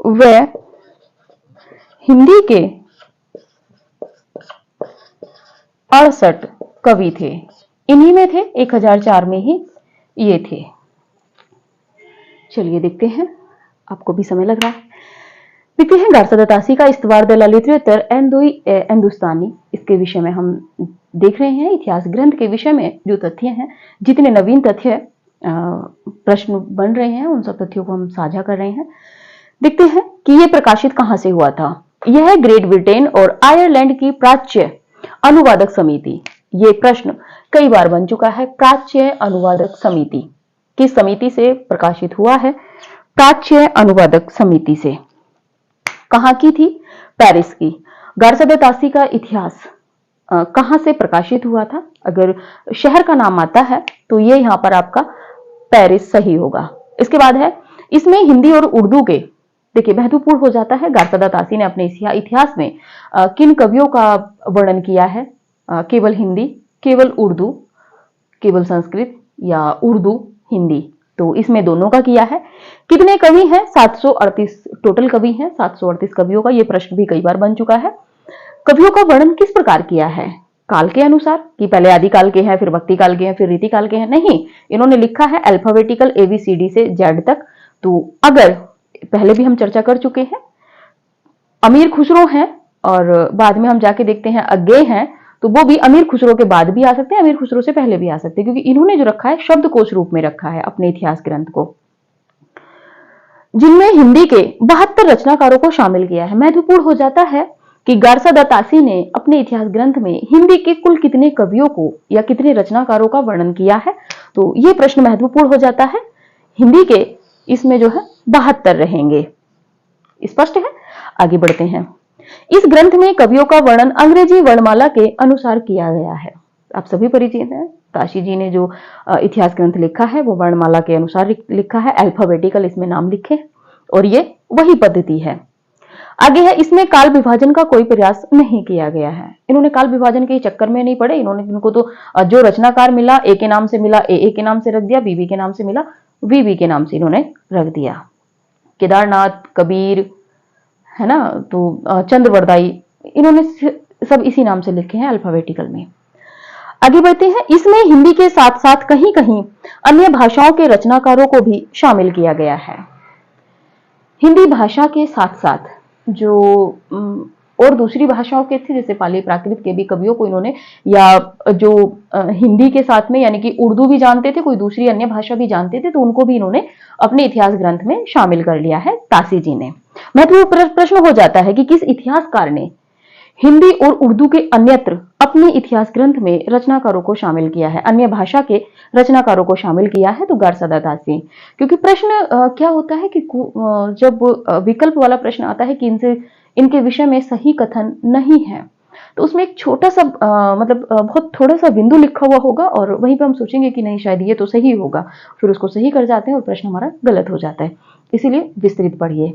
A: वह हिंदी के 68 कवि थे। इन्हीं में थे, 1004 में ही ये थे। चलिए देखते हैं, आपको भी समय लग रहा है। देखते हैं गारसादातासी का इस्तवार द ललित्योत्तर एंदोई हिंदुस्तानी, इसके विषय में हम देख रहे हैं। इतिहास ग्रंथ के विषय में जो तथ्य हैं, जितने नवीन तथ्य प्रश्न बन रहे हैं, उन सब तथ्यों को हम साझा कर रहे हैं। देखते हैं कि यह प्रकाशित कहां से हुआ था। यह है ग्रेट ब्रिटेन और आयरलैंड की प्राच्य अनुवादक समिति। ये प्रश्न कई बार बन चुका है। प्राच्य अनुवादक समिति किस समिति से प्रकाशित हुआ है? प्राच्य अनुवादक समिति से। कहां की थी? पेरिस की। गारसादातासी का इतिहास कहां से प्रकाशित हुआ था? अगर शहर का नाम आता है तो ये यहां पर आपका पेरिस सही होगा। इसके बाद है, इसमें हिंदी और उर्दू के, देखिए महत्वपूर्ण हो जाता है, गारसादातासी ने अपने इतिहास में किन कवियों का वर्णन किया है? केवल हिंदी, केवल उर्दू, केवल संस्कृत या उर्दू हिंदी, तो इसमें दोनों का किया है। कितने कवि हैं? 738 टोटल कवि हैं। 738 कवियों का, यह प्रश्न भी कई बार बन चुका है। कवियों का वर्णन किस प्रकार किया है? काल के अनुसार, कि पहले आदिकाल के हैं, फिर भक्ति काल के हैं, फिर रीति काल के हैं? नहीं, इन्होंने लिखा है अल्फाबेटिकल ABCD से Z तक। तो अगर पहले भी हम चर्चा कर चुके हैं, अमीर खुसरो हैं और बाद में हम जाके देखते हैं अज्ञेय हैं, तो वो भी अमीर खुसरो के बाद भी आ सकते हैं, अमीर खुसरो से पहले भी आ सकते हैं, क्योंकि इन्होंने जो रखा है शब्दकोश रूप में रखा है अपने इतिहास ग्रंथ को, जिनमें हिंदी के 72 रचनाकारों को शामिल किया है। महत्वपूर्ण हो जाता है कि गारसादातासी ने अपने इतिहास ग्रंथ में हिंदी के कुल कितने कवियों को या कितने रचनाकारों का वर्णन किया है। तो यह प्रश्न महत्वपूर्ण हो जाता है। हिंदी के इसमें जो है 72 रहेंगे। स्पष्ट है? आगे बढ़ते हैं। इस ग्रंथ में कवियों का वर्णन अंग्रेजी वर्णमाला के अनुसार किया गया है। आप सभी परिचित हैं, ताशी जी ने जो इतिहास ग्रंथ लिखा है वो वर्णमाला के अनुसार लिखा है, अल्फाबेटिकल इसमें नाम लिखे, और ये वही पद्धति है। आगे है, इसमें काल विभाजन का कोई प्रयास नहीं किया गया है। इन्होंने काल विभाजन के चक्कर में नहीं पड़े। इनको तो जो रचनाकार मिला, ए के नाम से मिला ए के नाम से रख दिया, बीबी के नाम से मिला वीवी के नाम से इन्होंने रख दिया। केदारनाथ, कबीर, है ना, तो चंद्रवरदाई, इन्होंने सब इसी नाम से लिखे हैं अल्फाबेटिकल में। आगे बढ़ते हैं। इसमें हिंदी के साथ साथ कहीं कहीं अन्य भाषाओं के रचनाकारों को भी शामिल किया गया है। हिंदी भाषा के साथ साथ जो और दूसरी भाषाओं के थे, जैसे पाली प्राकृत के भी कवियों को इन्होंने, या जो हिंदी के साथ में यानी कि उर्दू भी जानते थे, कोई दूसरी अन्य भाषा भी जानते थे, तो उनको भी इन्होंने अपने इतिहास ग्रंथ में शामिल कर लिया है तासी जी ने। महत्वपूर्ण प्रश्न हो जाता है कि किस इतिहासकार ने हिंदी और उर्दू के अन्यत्र अपने इतिहास ग्रंथ में रचनाकारों को शामिल किया है, अन्य भाषा के रचनाकारों को शामिल किया है? तो गारसादातासी। क्योंकि प्रश्न क्या होता है कि जब विकल्प वाला प्रश्न आता है कि इनके विषय में सही कथन नहीं है, तो उसमें एक छोटा सा बहुत थोड़ा सा बिंदु लिखा हुआ होगा और वहीं पे हम सोचेंगे कि नहीं शायद ये तो सही होगा, फिर उसको सही कर जाते हैं और प्रश्न हमारा गलत हो जाता है। इसीलिए विस्तृत पढ़िए।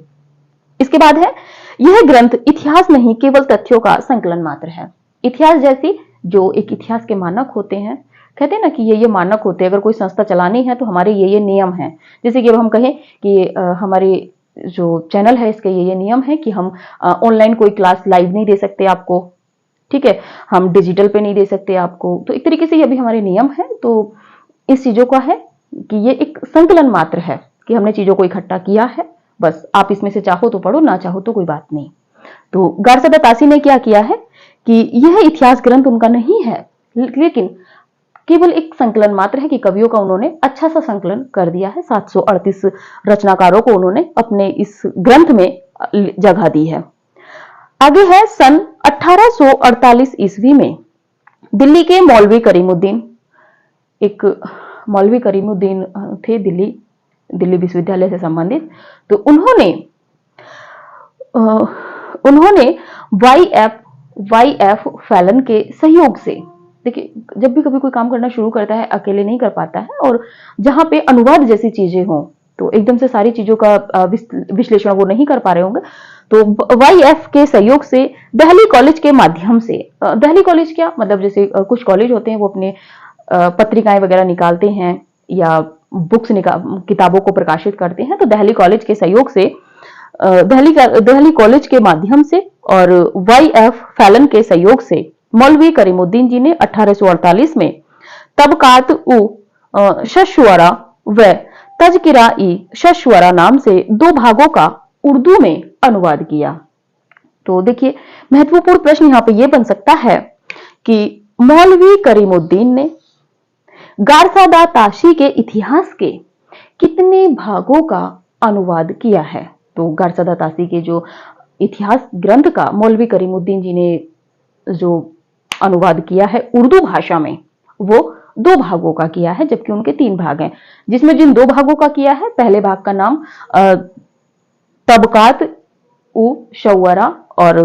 A: इसके बाद है, यह ग्रंथ इतिहास नहीं केवल तथ्यों का संकलन मात्र है। इतिहास जैसी जो एक इतिहास के मानक होते हैं, कहते हैं ना कि ये मानक होते हैं, अगर कोई संस्था चलानी है तो हमारे ये नियम हैं। जैसे कि अब हम कहें कि हमारे जो चैनल है इसके ये नियम है कि हम ऑनलाइन कोई क्लास लाइव नहीं दे सकते आपको, ठीक है, हम डिजिटल पे नहीं दे सकते आपको, तो एक तरीके से ये भी हमारे नियम है। तो इस चीजों का है कि ये एक संकलन मात्र है कि हमने चीजों को इकट्ठा किया है, बस आप इसमें से चाहो तो पढ़ो, ना चाहो तो कोई बात नहीं। तो गारसादातासी ने क्या किया है कि यह इतिहास ग्रंथ उनका नहीं है, लेकिन केवल एक संकलन मात्र है कि कवियों का उन्होंने अच्छा सा संकलन कर दिया है। 738 रचनाकारों को उन्होंने अपने इस ग्रंथ में जगह दी है। आगे है, सन 1848 ईस्वी में दिल्ली के मौलवी करीमुद्दीन, एक मौलवी करीमुद्दीन थे दिल्ली विश्वविद्यालय से संबंधित, तो उन्होंने YF फैलन के सहयोग से, देखिए जब भी कभी कोई काम करना शुरू करता है अकेले नहीं कर पाता है, और जहां पे अनुवाद जैसी चीजें हों तो एकदम से सारी चीजों का विश्लेषण वो नहीं कर पा रहे होंगे, तो YF के सहयोग से दिल्ली कॉलेज के माध्यम से, दिल्ली कॉलेज क्या मतलब, जैसे कुछ कॉलेज होते हैं वो अपने पत्रिकाएं वगैरह निकालते हैं या बुक्स किताबों को प्रकाशित करते हैं, तो दिल्ली कॉलेज के सहयोग से, दिल्ली कॉलेज के माध्यम से और YF फैलन के सहयोग से मौलवी करीमुद्दीन जी ने 1848 में तबकात उ शशवरा व तजकिरा-ई शशवरा नाम से 2 भागों का उर्दू में अनुवाद किया। तो देखिए, महत्वपूर्ण प्रश्न यहां पे यह बन सकता है कि मौलवी करीमुद्दीन ने गारसादा ताशी के इतिहास के कितने भागों का अनुवाद किया है। तो गारसादा ताशी के जो इतिहास ग्रंथ का मौलवी करीमुद्दीन जी ने जो अनुवाद किया है उर्दू भाषा में, वो 2 भागों का किया है, जबकि उनके 3 भाग हैं। जिसमें जिन 2 भागों का किया है, पहले भाग का नाम तबकात उ शौरा और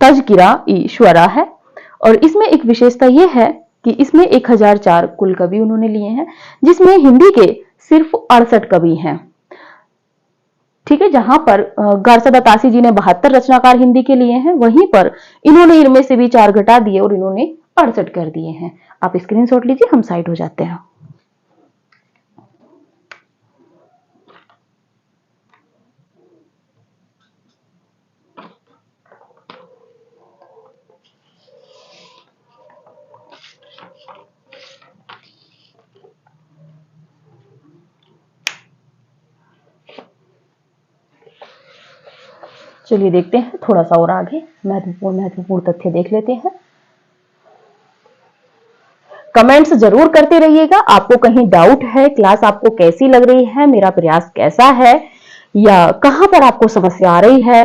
A: तजकिरा ई शुअरा है। और इसमें एक विशेषता यह है कि इसमें 1004 कुल कवि उन्होंने लिए हैं, जिसमें हिंदी के सिर्फ 68 कवि हैं। ठीक है, जहां पर गारसादा ताशी जी ने 72 रचनाकार हिंदी के लिए हैं, वहीं पर इन्होंने इनमें से भी 4 घटा दिए और इन्होंने 68 कर दिए हैं। आप स्क्रीनशॉट लीजिए, हम साइड हो जाते हैं। चलिए देखते हैं थोड़ा सा और आगे, महत्वपूर्ण तथ्य देख लेते हैं। कमेंट्स जरूर करते रहिएगा। आपको कहीं डाउट है, क्लास आपको कैसी लग रही है, मेरा प्रयास कैसा है, या कहां पर आपको समस्या आ रही है,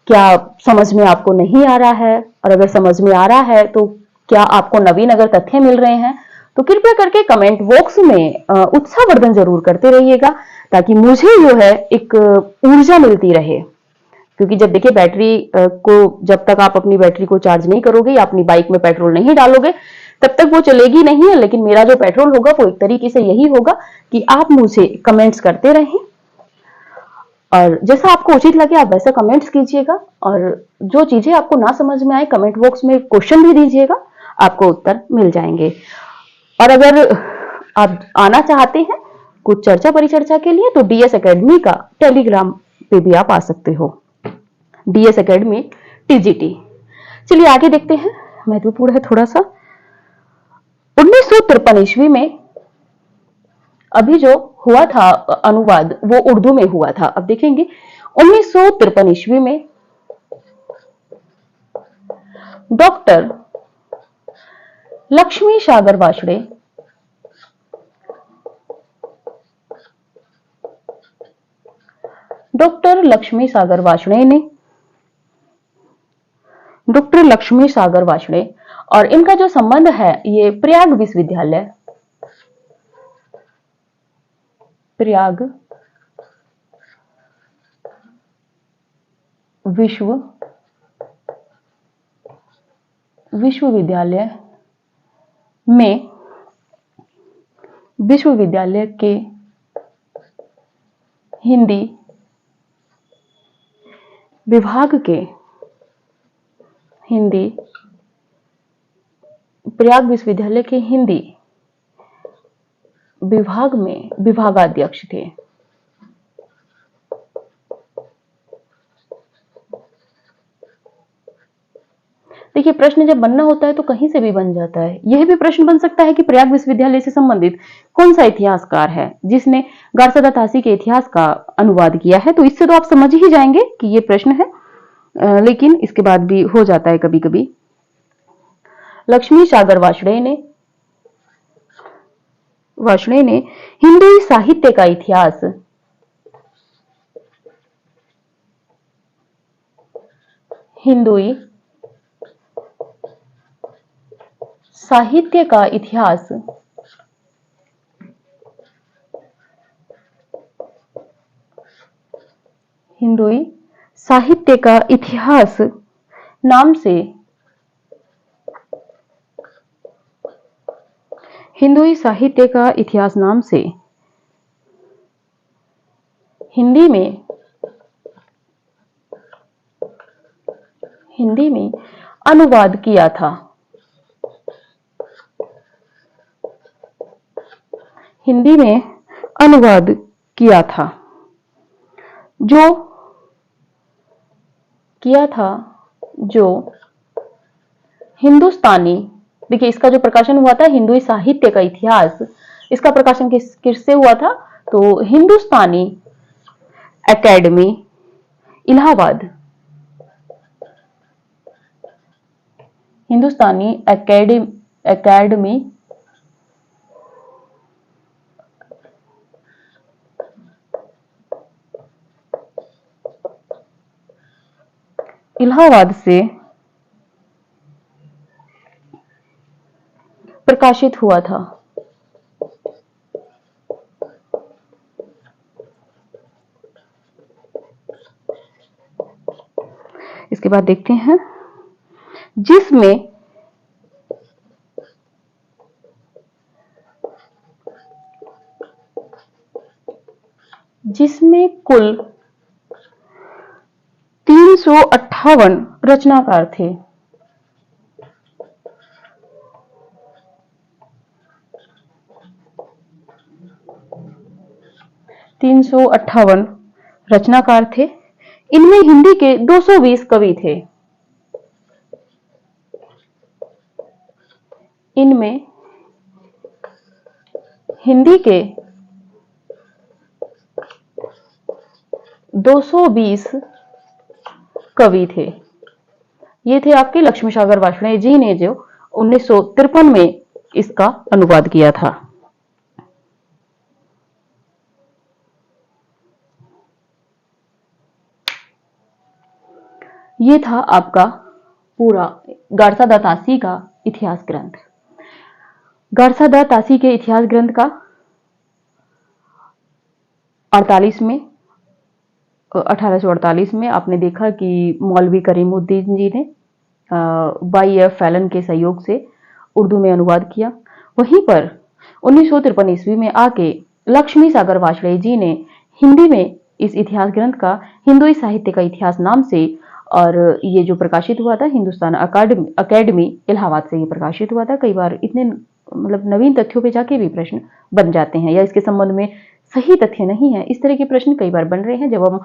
A: क्या समझ में आपको नहीं आ रहा है, और अगर समझ में आ रहा है तो क्या आपको नवीन अगर तथ्य मिल रहे हैं, तो कृपया करके कमेंट बॉक्स में उत्साहवर्धन जरूर करते रहिएगा, ताकि मुझे जो है एक ऊर्जा मिलती रहे। क्योंकि जब देखिए बैटरी को, जब तक आप अपनी बैटरी को चार्ज नहीं करोगे या अपनी बाइक में पेट्रोल नहीं डालोगे, तब तक वो चलेगी नहीं है। लेकिन मेरा जो पेट्रोल होगा वो एक तरीके से यही होगा कि आप मुझे कमेंट्स करते रहें, और जैसा आपको उचित लगे आप वैसा कमेंट्स कीजिएगा, और जो चीजें आपको ना समझ में आए कमेंट बॉक्स में क्वेश्चन भी दीजिएगा, आपको उत्तर मिल जाएंगे। और अगर आप आना चाहते हैं कुछ चर्चा परिचर्चा के लिए, तो डीएस एकेडमी का टेलीग्राम पे भी आप आ सकते हो, डीएस एकेडमी टीजीटी। चलिए आगे देखते हैं, महत्वपूर्ण है थोड़ा सा। 1953 ईस्वी में अभी जो हुआ था अनुवाद, वो उर्दू में हुआ था। अब देखेंगे 1953 ईस्वी में डॉक्टर लक्ष्मी सागर वार्ष्णेय डॉक्टर लक्ष्मी सागर वार्ष्णेय और इनका जो संबंध है ये प्रयाग विश्वविद्यालय विश्वविद्यालय के हिंदी विभाग के प्रयाग विश्वविद्यालय के हिंदी विभाग में विभागाध्यक्ष थे। देखिए, प्रश्न जब बनना होता है तो कहीं से भी बन जाता है। यह भी प्रश्न बन सकता है कि प्रयाग विश्वविद्यालय से संबंधित कौन सा इतिहासकार है जिसने गारसादा ताशी के इतिहास का अनुवाद किया है। तो इससे तो आप समझ ही जाएंगे कि यह प्रश्न है, लेकिन इसके बाद भी हो जाता है कभी कभी। लक्ष्मी सागर वार्ष्णेय ने हिंदी साहित्य का इतिहास हिंदुई साहित्य का इतिहास नाम से हिंदुई साहित्य का इतिहास नाम से हिंदी में अनुवाद किया था। हिंदी में अनुवाद किया था जो हिंदुस्तानी, देखिए इसका जो प्रकाशन हुआ था हिंदुई साहित्य का इतिहास, इसका प्रकाशन किससे हुआ था? तो हिंदुस्तानी एकेडमी इलाहाबाद हिंदुस्तानी एकेडमी इलाहाबाद से प्रकाशित हुआ था। इसके बाद देखते हैं जिसमें कुल 358 रचनाकार थे। 358 रचनाकार थे। इनमें हिंदी के 220 कवि थे। इनमें हिंदी के 220 कवि थे। ये थे आपके लक्ष्मी सागर वार्ष्णेय जी ने जो 1953 में इसका अनुवाद किया था। ये था आपका पूरा गारसादा तासी का इतिहास ग्रंथ। गारसादा तासी के इतिहास ग्रंथ का 1848 में आपने देखा कि मौलवी करीमुद्दीन जी ने बाई फैलन के सहयोग से उर्दू में अनुवाद किया। वहीं पर 1953 ईस्वी में आके लक्ष्मी सागर वार्ष्णेय जी ने हिंदी में इस इतिहास ग्रंथ का हिंदुई साहित्य का इतिहास नाम से, और ये जो प्रकाशित हुआ था हिंदुस्तान अकेडमी इलाहाबाद से ये प्रकाशित हुआ था। कई बार इतने मतलब नवीन तथ्यों पे जाके भी प्रश्न बन जाते हैं या इसके संबंध में सही तथ्य नहीं है, इस तरह के प्रश्न कई बार बन रहे हैं। जब हम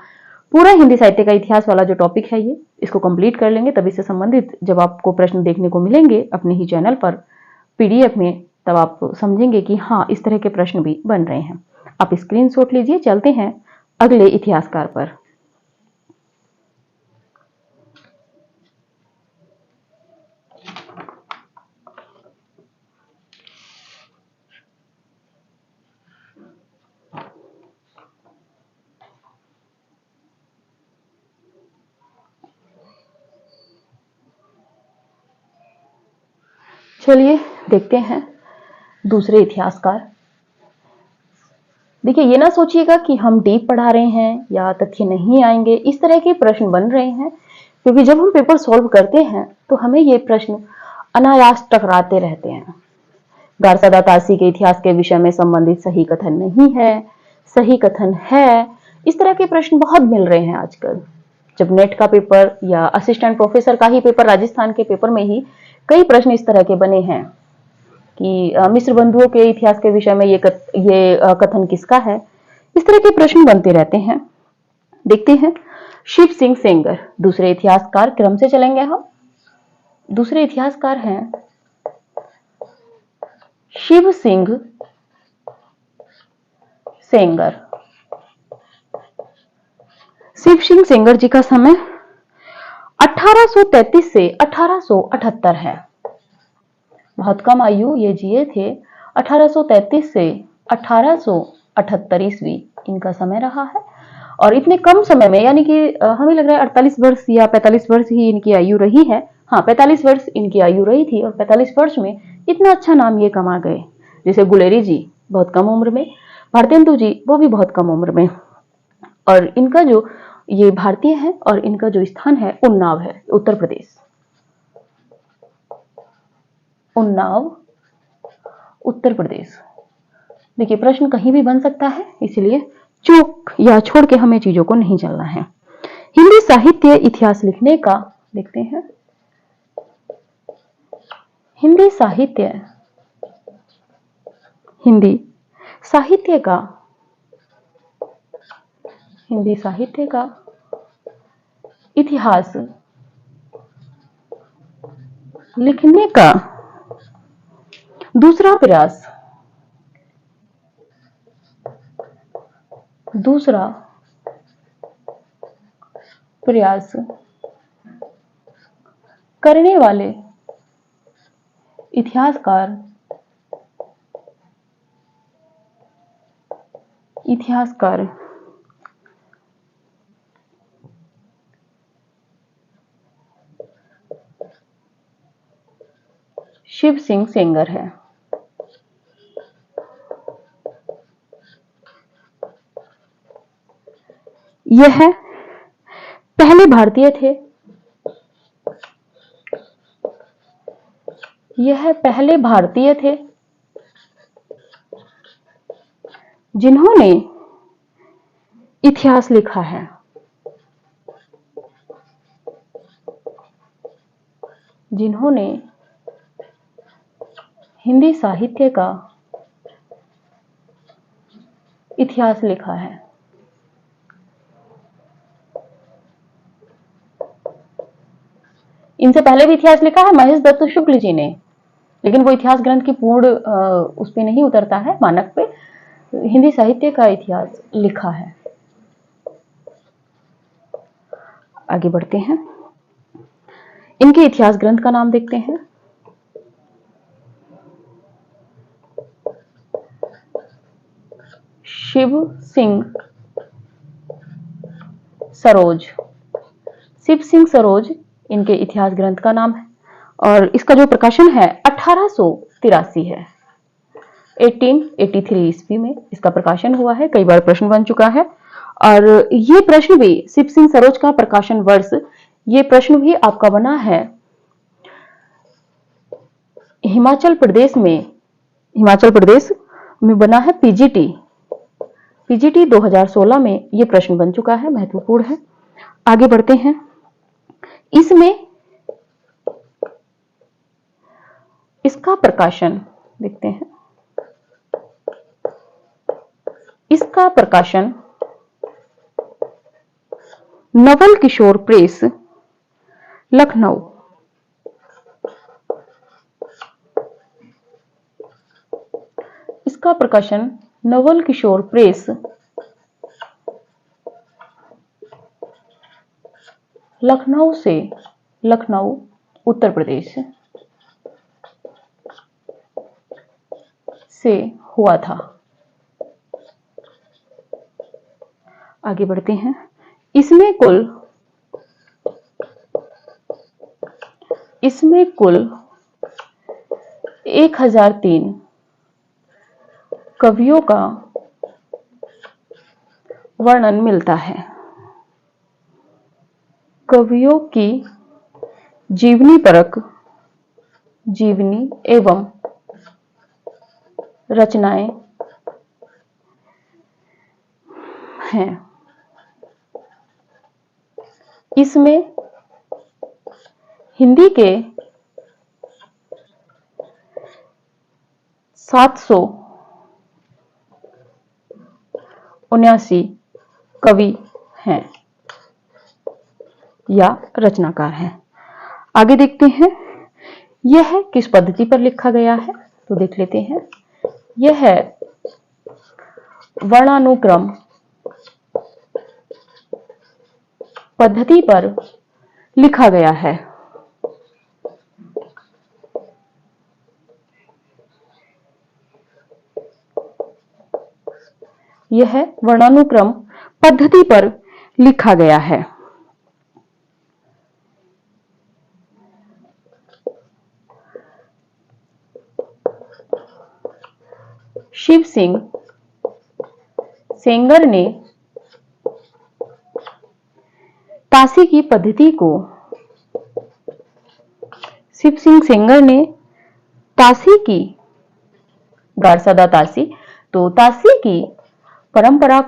A: पूरा हिंदी साहित्य का इतिहास वाला जो टॉपिक है ये इसको कंप्लीट कर लेंगे तब इससे संबंधित जब आपको प्रश्न देखने को मिलेंगे अपने ही चैनल पर पीडीएफ में, तब आप समझेंगे कि हाँ इस तरह के प्रश्न भी बन रहे हैं। आप स्क्रीनशॉट लीजिए। चलते हैं अगले इतिहासकार पर। चलिए देखते हैं दूसरे इतिहासकार। देखिए ये ना सोचिएगा कि हम डीप पढ़ा रहे हैं या तथ्य नहीं आएंगे, इस तरह के प्रश्न बन रहे हैं क्योंकि जब हम पेपर सॉल्व करते हैं तो हमें ये प्रश्न अनायास टकराते रहते हैं। गारसादा तासी के इतिहास के विषय में संबंधित सही कथन नहीं है, सही कथन है, इस तरह के प्रश्न बहुत मिल रहे हैं आजकल। जब नेट का पेपर या असिस्टेंट प्रोफेसर का ही पेपर, राजस्थान के पेपर में ही कई प्रश्न इस तरह के बने हैं कि मिस्र बंधुओं के इतिहास के विषय में ये कथन किसका है, इस तरह के प्रश्न बनते रहते हैं। देखते हैं शिव सिंह सेंगर, दूसरे इतिहासकार, क्रम से चलेंगे हम। दूसरे इतिहासकार हैं शिव सिंह सेंगर। शिव सिंह सेंगर जी का समय 1833 से 1878 है। बहुत कम आयु ये जिए थे। 1833 से 1878 ईस्वी इनका समय रहा है। और इतने कम समय में, यानी कि हमें लग रहा है 48 वर्ष या 45 वर्ष ही इनकी आयु रही है। हाँ 45 वर्ष इनकी आयु रही थी और 45 वर्ष में इतना अच्छा नाम ये कमा गए। जैसे गुलेरी जी बहुत कम उम्र में, भारतेंदु जी वो भी बहुत कम उम्र में। और इनका जो ये भारतीय है और इनका जो स्थान है उन्नाव है, उत्तर प्रदेश। उन्नाव उत्तर प्रदेश। देखिए प्रश्न कहीं भी बन सकता है, इसलिए चूक या छोड़ के हमें चीजों को नहीं चलना है। हिंदी साहित्य इतिहास लिखने का देखते हैं। हिंदी साहित्य का इतिहास लिखने का दूसरा प्रयास करने वाले इतिहासकार शिव सिंह सेंगर है। यह पहले भारतीय थे। जिन्होंने इतिहास लिखा है। जिन्होंने हिंदी साहित्य का इतिहास लिखा है। इनसे पहले भी इतिहास लिखा है महेश दत्त शुक्ल जी ने, लेकिन वो इतिहास ग्रंथ की पूर्ण उस पे नहीं उतरता है, मानक पे। हिंदी साहित्य का इतिहास लिखा है। आगे बढ़ते हैं, इनके इतिहास ग्रंथ का नाम देखते हैं। शिव सिंह सरोज इनके इतिहास ग्रंथ का नाम है, और इसका जो प्रकाशन है 1883 है। 1883 ईस्वी में इसका प्रकाशन हुआ है। कई बार प्रश्न बन चुका है, और ये प्रश्न भी शिव सिंह सरोज का प्रकाशन वर्ष, ये प्रश्न भी आपका बना है हिमाचल प्रदेश में बना है पीजीटी 2016 में ये प्रश्न बन चुका है, महत्वपूर्ण है। आगे बढ़ते हैं, इसमें इसका प्रकाशन देखते हैं। इसका प्रकाशन नवल किशोर प्रेस, लखनऊ। इसका प्रकाशन नवल किशोर प्रेस, लखनऊ उत्तर प्रदेश से हुआ था। आगे बढ़ते हैं, इसमें कुल 1003 कवियों का वर्णन मिलता है। कवियों की जीवनी एवं रचनाएं हैं। इसमें हिंदी के 779 कवि हैं या रचनाकार हैं। आगे देखते हैं, यह किस पद्धति पर लिखा गया है, तो देख लेते हैं। यह वर्णानुक्रम पद्धति पर लिखा गया है। यह वर्णानुक्रम पद्धति पर लिखा गया है। शिव सिंह सेंगर ने तासी की पद्धति को तासी की गारसदा तासी, तो तासी की परंपरा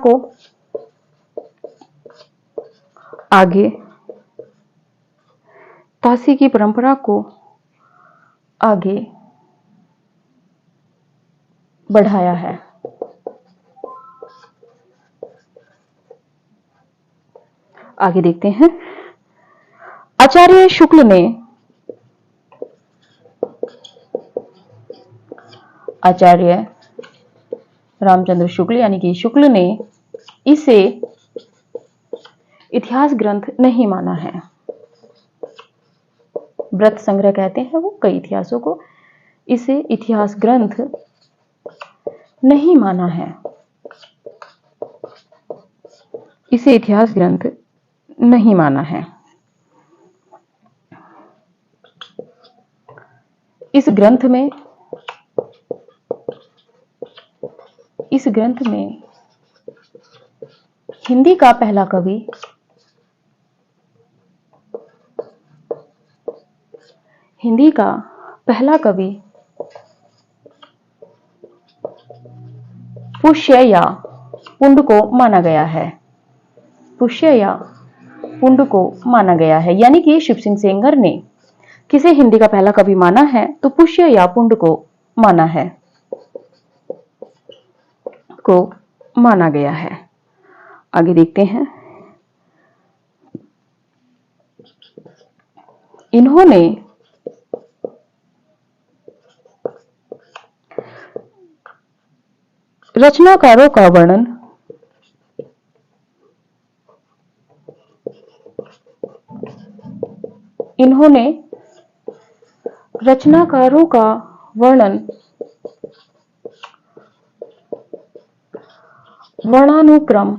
A: को आगे बढ़ाया है। आगे देखते हैं, आचार्य रामचंद्र शुक्ल यानी कि शुक्ल ने इसे इतिहास ग्रंथ नहीं माना है। व्रत संग्रह कहते हैं वो कई इतिहासों को, इसे इतिहास ग्रंथ नहीं माना है, इसे इतिहास ग्रंथ नहीं माना है। इस ग्रंथ में हिंदी का पहला कवि पुष्य या पुंड को माना गया है। पुष्य या पुंड को माना गया है, यानी कि शिव सिंह सेंगर ने किसे हिंदी का पहला कवि माना है तो पुष्य या पुंड को माना गया है। आगे देखते हैं। इन्होंने रचनाकारों का वर्णन वर्णानुक्रम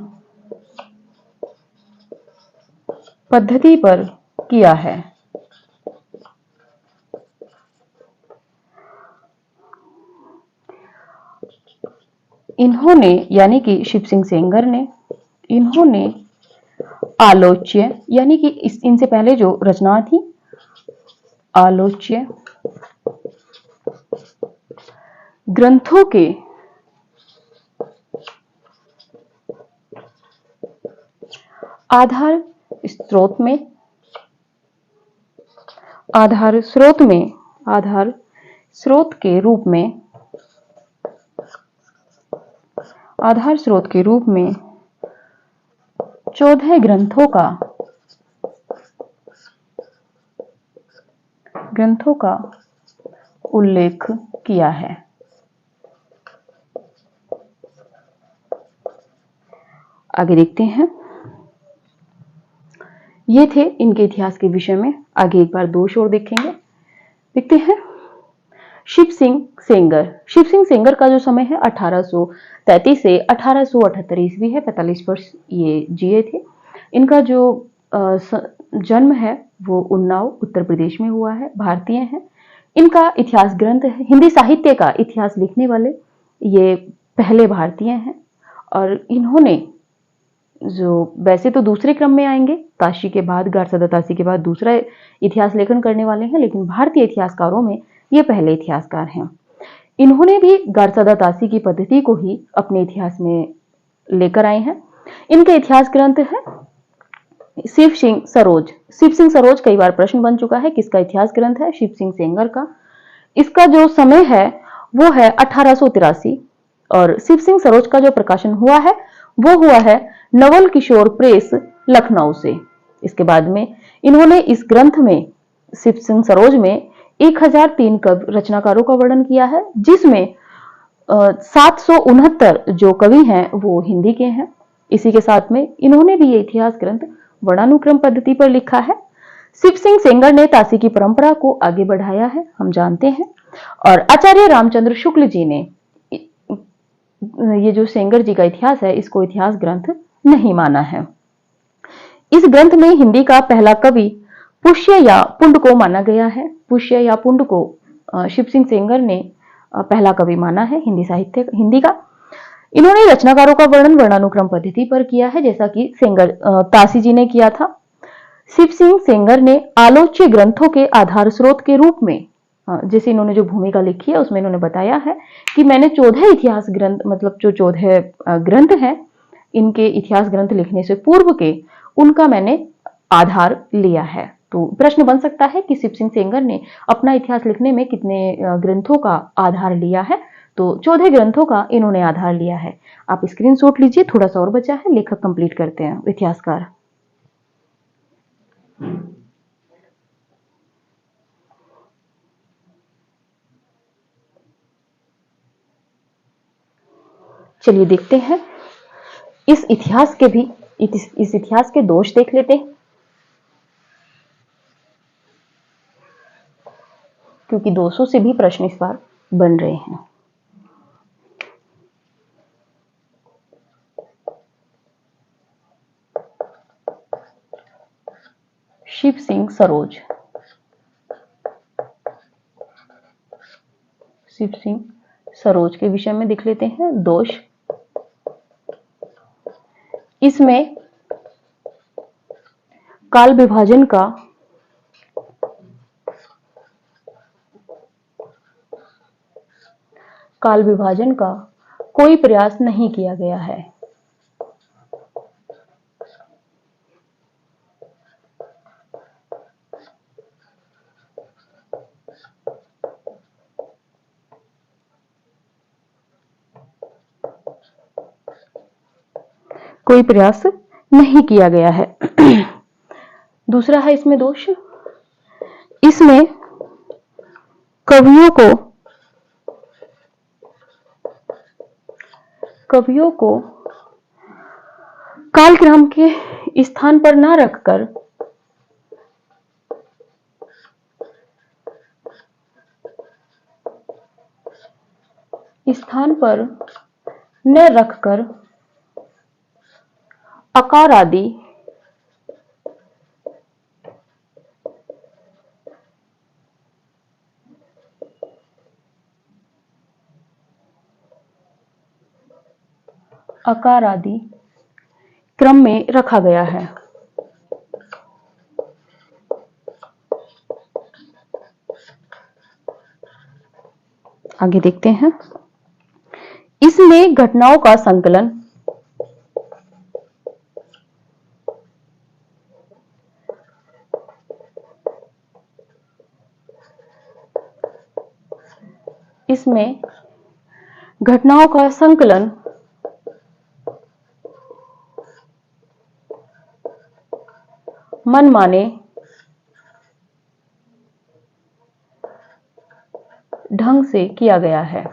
A: पद्धति पर किया है। इन्होंने यानी कि शिव सिंह सेंगर ने आलोच्य यानी कि इनसे पहले जो रचना थी आलोच्य ग्रंथों के आधार स्रोत के रूप में 14 ग्रंथों का उल्लेख किया है। आगे देखते हैं। ये थे इनके इतिहास के विषय में। आगे एक बार दोष और देखेंगे। देखते हैं। शिव सिंह सेंगर का जो समय है 1833 से 1878 ईस्वी है, 45 वर्ष ये जिए थे। इनका जो जन्म है वो उन्नाव उत्तर प्रदेश में हुआ है, भारतीय हैं। इनका इतिहास ग्रंथ है, हिंदी साहित्य का इतिहास लिखने वाले ये पहले भारतीय हैं। और इन्होंने जो वैसे तो दूसरे क्रम में आएंगे, ताशी के बाद, गारसदा ताशी के बाद दूसरा इतिहास लेखन करने वाले हैं, लेकिन भारतीय इतिहासकारों में ये पहले इतिहासकार हैं। इन्होंने भी गारसदा ताशी की पद्धति को ही अपने इतिहास में लेकर आए हैं। इनके इतिहास ग्रंथ है शिव सिंह सरोज कई बार प्रश्न बन चुका है, किसका इतिहास ग्रंथ है? शिव सिंह सेंगर का। इसका जो समय है वो है 1883 और शिव सिंह सरोज का जो प्रकाशन हुआ है वो हुआ है नवल किशोर प्रेस लखनऊ से। इसके बाद में इन्होंने इस ग्रंथ में शिव सिंह सरोज में 1003 रचनाकारों का वर्णन किया है, जिसमें 769 जो कवि हैं वो हिंदी के हैं। इसी के साथ में इन्होंने भी ये इतिहास ग्रंथ वर्णानुक्रम पद्धति पर लिखा है। शिव सिंह सेंगर ने ताशी की परंपरा को आगे बढ़ाया है, हम जानते हैं। और आचार्य रामचंद्र शुक्ल जी ने ये जो सेंगर जी का इतिहास है इसको इतिहास ग्रंथ नहीं माना है। इस ग्रंथ में हिंदी का पहला कवि पुष्य या पुंड को माना गया है। पुष्य या पुंड को शिव सिंह सेंगर ने पहला कवि माना है हिंदी का। इन्होंने रचनाकारों का वर्णन वर्णानुक्रम पद्धति पर किया है, जैसा कि ताशी जी ने किया था। शिव सिंह सेंगर ने आलोच्य ग्रंथों के आधार स्रोत के रूप में, जैसे इन्होंने जो भूमिका लिखी है उसमें इन्होंने बताया है कि मैंने 14 इतिहास ग्रंथ, मतलब जो 14 ग्रंथ हैं इनके इतिहास ग्रंथ लिखने से पूर्व के, उनका मैंने आधार लिया है। तो प्रश्न बन सकता है कि शिव सिंह सेंगर ने अपना इतिहास लिखने में कितने ग्रंथों का आधार लिया है? तो 14 ग्रंथों का इन्होंने आधार लिया है। आप स्क्रीनशॉट लीजिए, थोड़ा सा और बचा है, लेखक कंप्लीट करते हैं। इतिहासकार चलिए देखते हैं। इस इतिहास के भी इस इतिहास के दोष देख लेते हैं, क्योंकि दोषों से भी प्रश्न इस बार बन रहे हैं। शिव सिंह सरोज, शिव सिंह सरोज के विषय में देख लेते हैं दोष। इसमें काल विभाजन का कोई प्रयास नहीं किया गया है। कोई प्रयास नहीं किया गया है। दूसरा है इसमें दोष, इसमें कवियों को कालक्रम के स्थान पर न रखकर अकार आदि क्रम में रखा गया है। आगे देखते हैं, इसमें घटनाओं का संकलन मनमाने ढंग से किया गया है।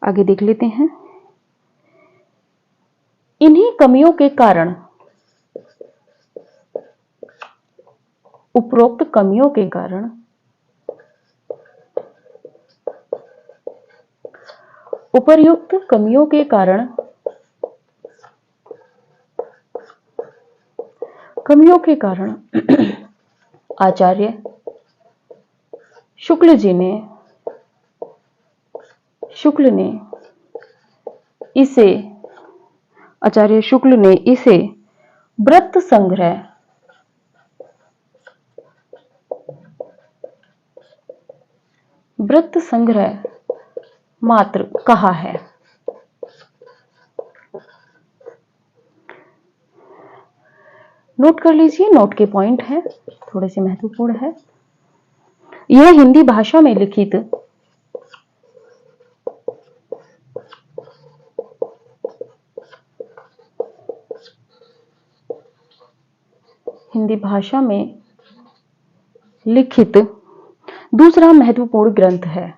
A: आगे देख लेते हैं, इन्हीं कमियों के कारण, उपरोक्त कमियों के कारण उपर्युक्त कमियों के कारण आचार्य शुक्ल ने इसे व्रत संग्रह मात्र कहा है। नोट कर लीजिए, नोट के पॉइंट हैं, थोड़े से महत्वपूर्ण है। यह हिंदी भाषा में लिखित दूसरा महत्वपूर्ण ग्रंथ है।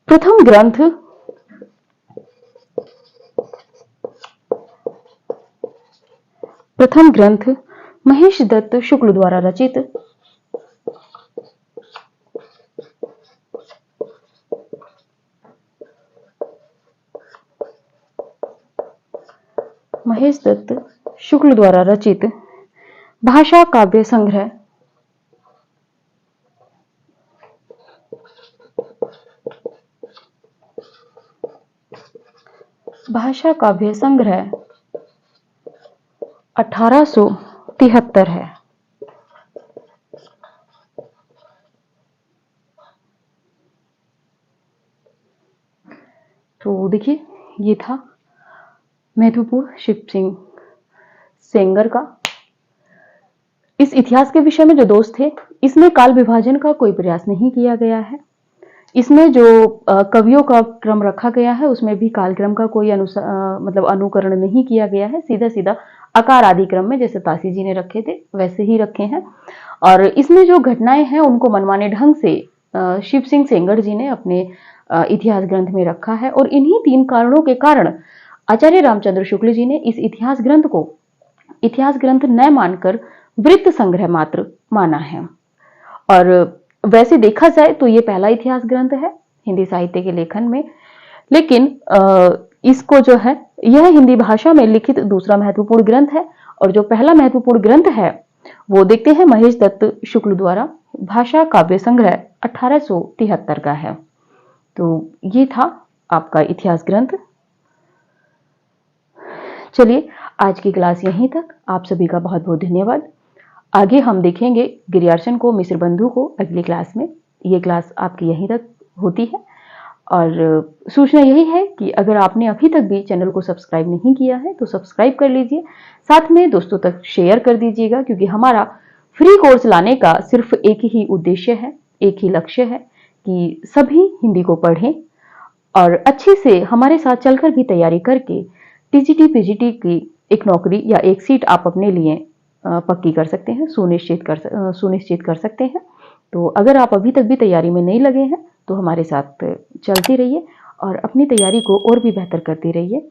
A: प्रथम ग्रंथ महेश दत्त शुक्ल द्वारा रचित भाषा काव्य संग्रह भाषा काव्य संग्रह 1873 है। तो देखिए, ये था महत्वपूर्ण शिव सिंह सेंगर का। इस इतिहास के विषय में जो दोष थे, इसमें काल विभाजन का कोई प्रयास नहीं किया गया है। इसमें जो कवियों का क्रम रखा गया है उसमें भी कालक्रम का कोई मतलब अनुकरण नहीं किया गया है, सीधा सीधा आकार आदि क्रम में जैसे तासी जी ने रखे थे वैसे ही रखे हैं। और इसमें जो घटनाएं हैं उनको मनमाने ढंग से शिव सिंह सेंगर जी ने अपने इतिहास ग्रंथ में रखा है और इन्हीं 3 कारणों के कारण आचार्य रामचंद्र शुक्ल जी ने इस इतिहास ग्रंथ को इतिहास ग्रंथ न मानकर वृत्त संग्रह मात्र माना है। और वैसे देखा जाए तो ये पहला इतिहास ग्रंथ है हिंदी साहित्य के लेखन में, लेकिन इसको जो है यह हिंदी भाषा में लिखित दूसरा महत्वपूर्ण ग्रंथ है। और जो पहला महत्वपूर्ण ग्रंथ है वो देखते हैं महेश दत्त शुक्ल द्वारा भाषा काव्य संग्रह 1873 का है। तो ये था आपका इतिहास ग्रंथ। चलिए आज की क्लास यहीं तक। आप सभी का बहुत बहुत धन्यवाद। आगे हम देखेंगे गिरियार्चन को मिश्र बंधु को अगली क्लास में। ये क्लास आपकी यहीं तक होती है और सूचना यही है कि अगर आपने अभी तक भी चैनल को सब्सक्राइब नहीं किया है तो सब्सक्राइब कर लीजिए, साथ में दोस्तों तक शेयर कर दीजिएगा, क्योंकि हमारा फ्री कोर्स लाने का सिर्फ एक ही उद्देश्य है, एक ही लक्ष्य है कि सभी हिंदी को पढ़ें और अच्छे से हमारे साथ चलकर भी तैयारी करके टीजीटी पीजीटी की एक नौकरी या एक सीट आप अपने लिए पक्की कर सकते हैं, सुनिश्चित कर सकते हैं। तो अगर आप अभी तक भी तैयारी में नहीं लगे हैं तो हमारे साथ चलते रहिए और अपनी तैयारी को और भी बेहतर करते रहिए।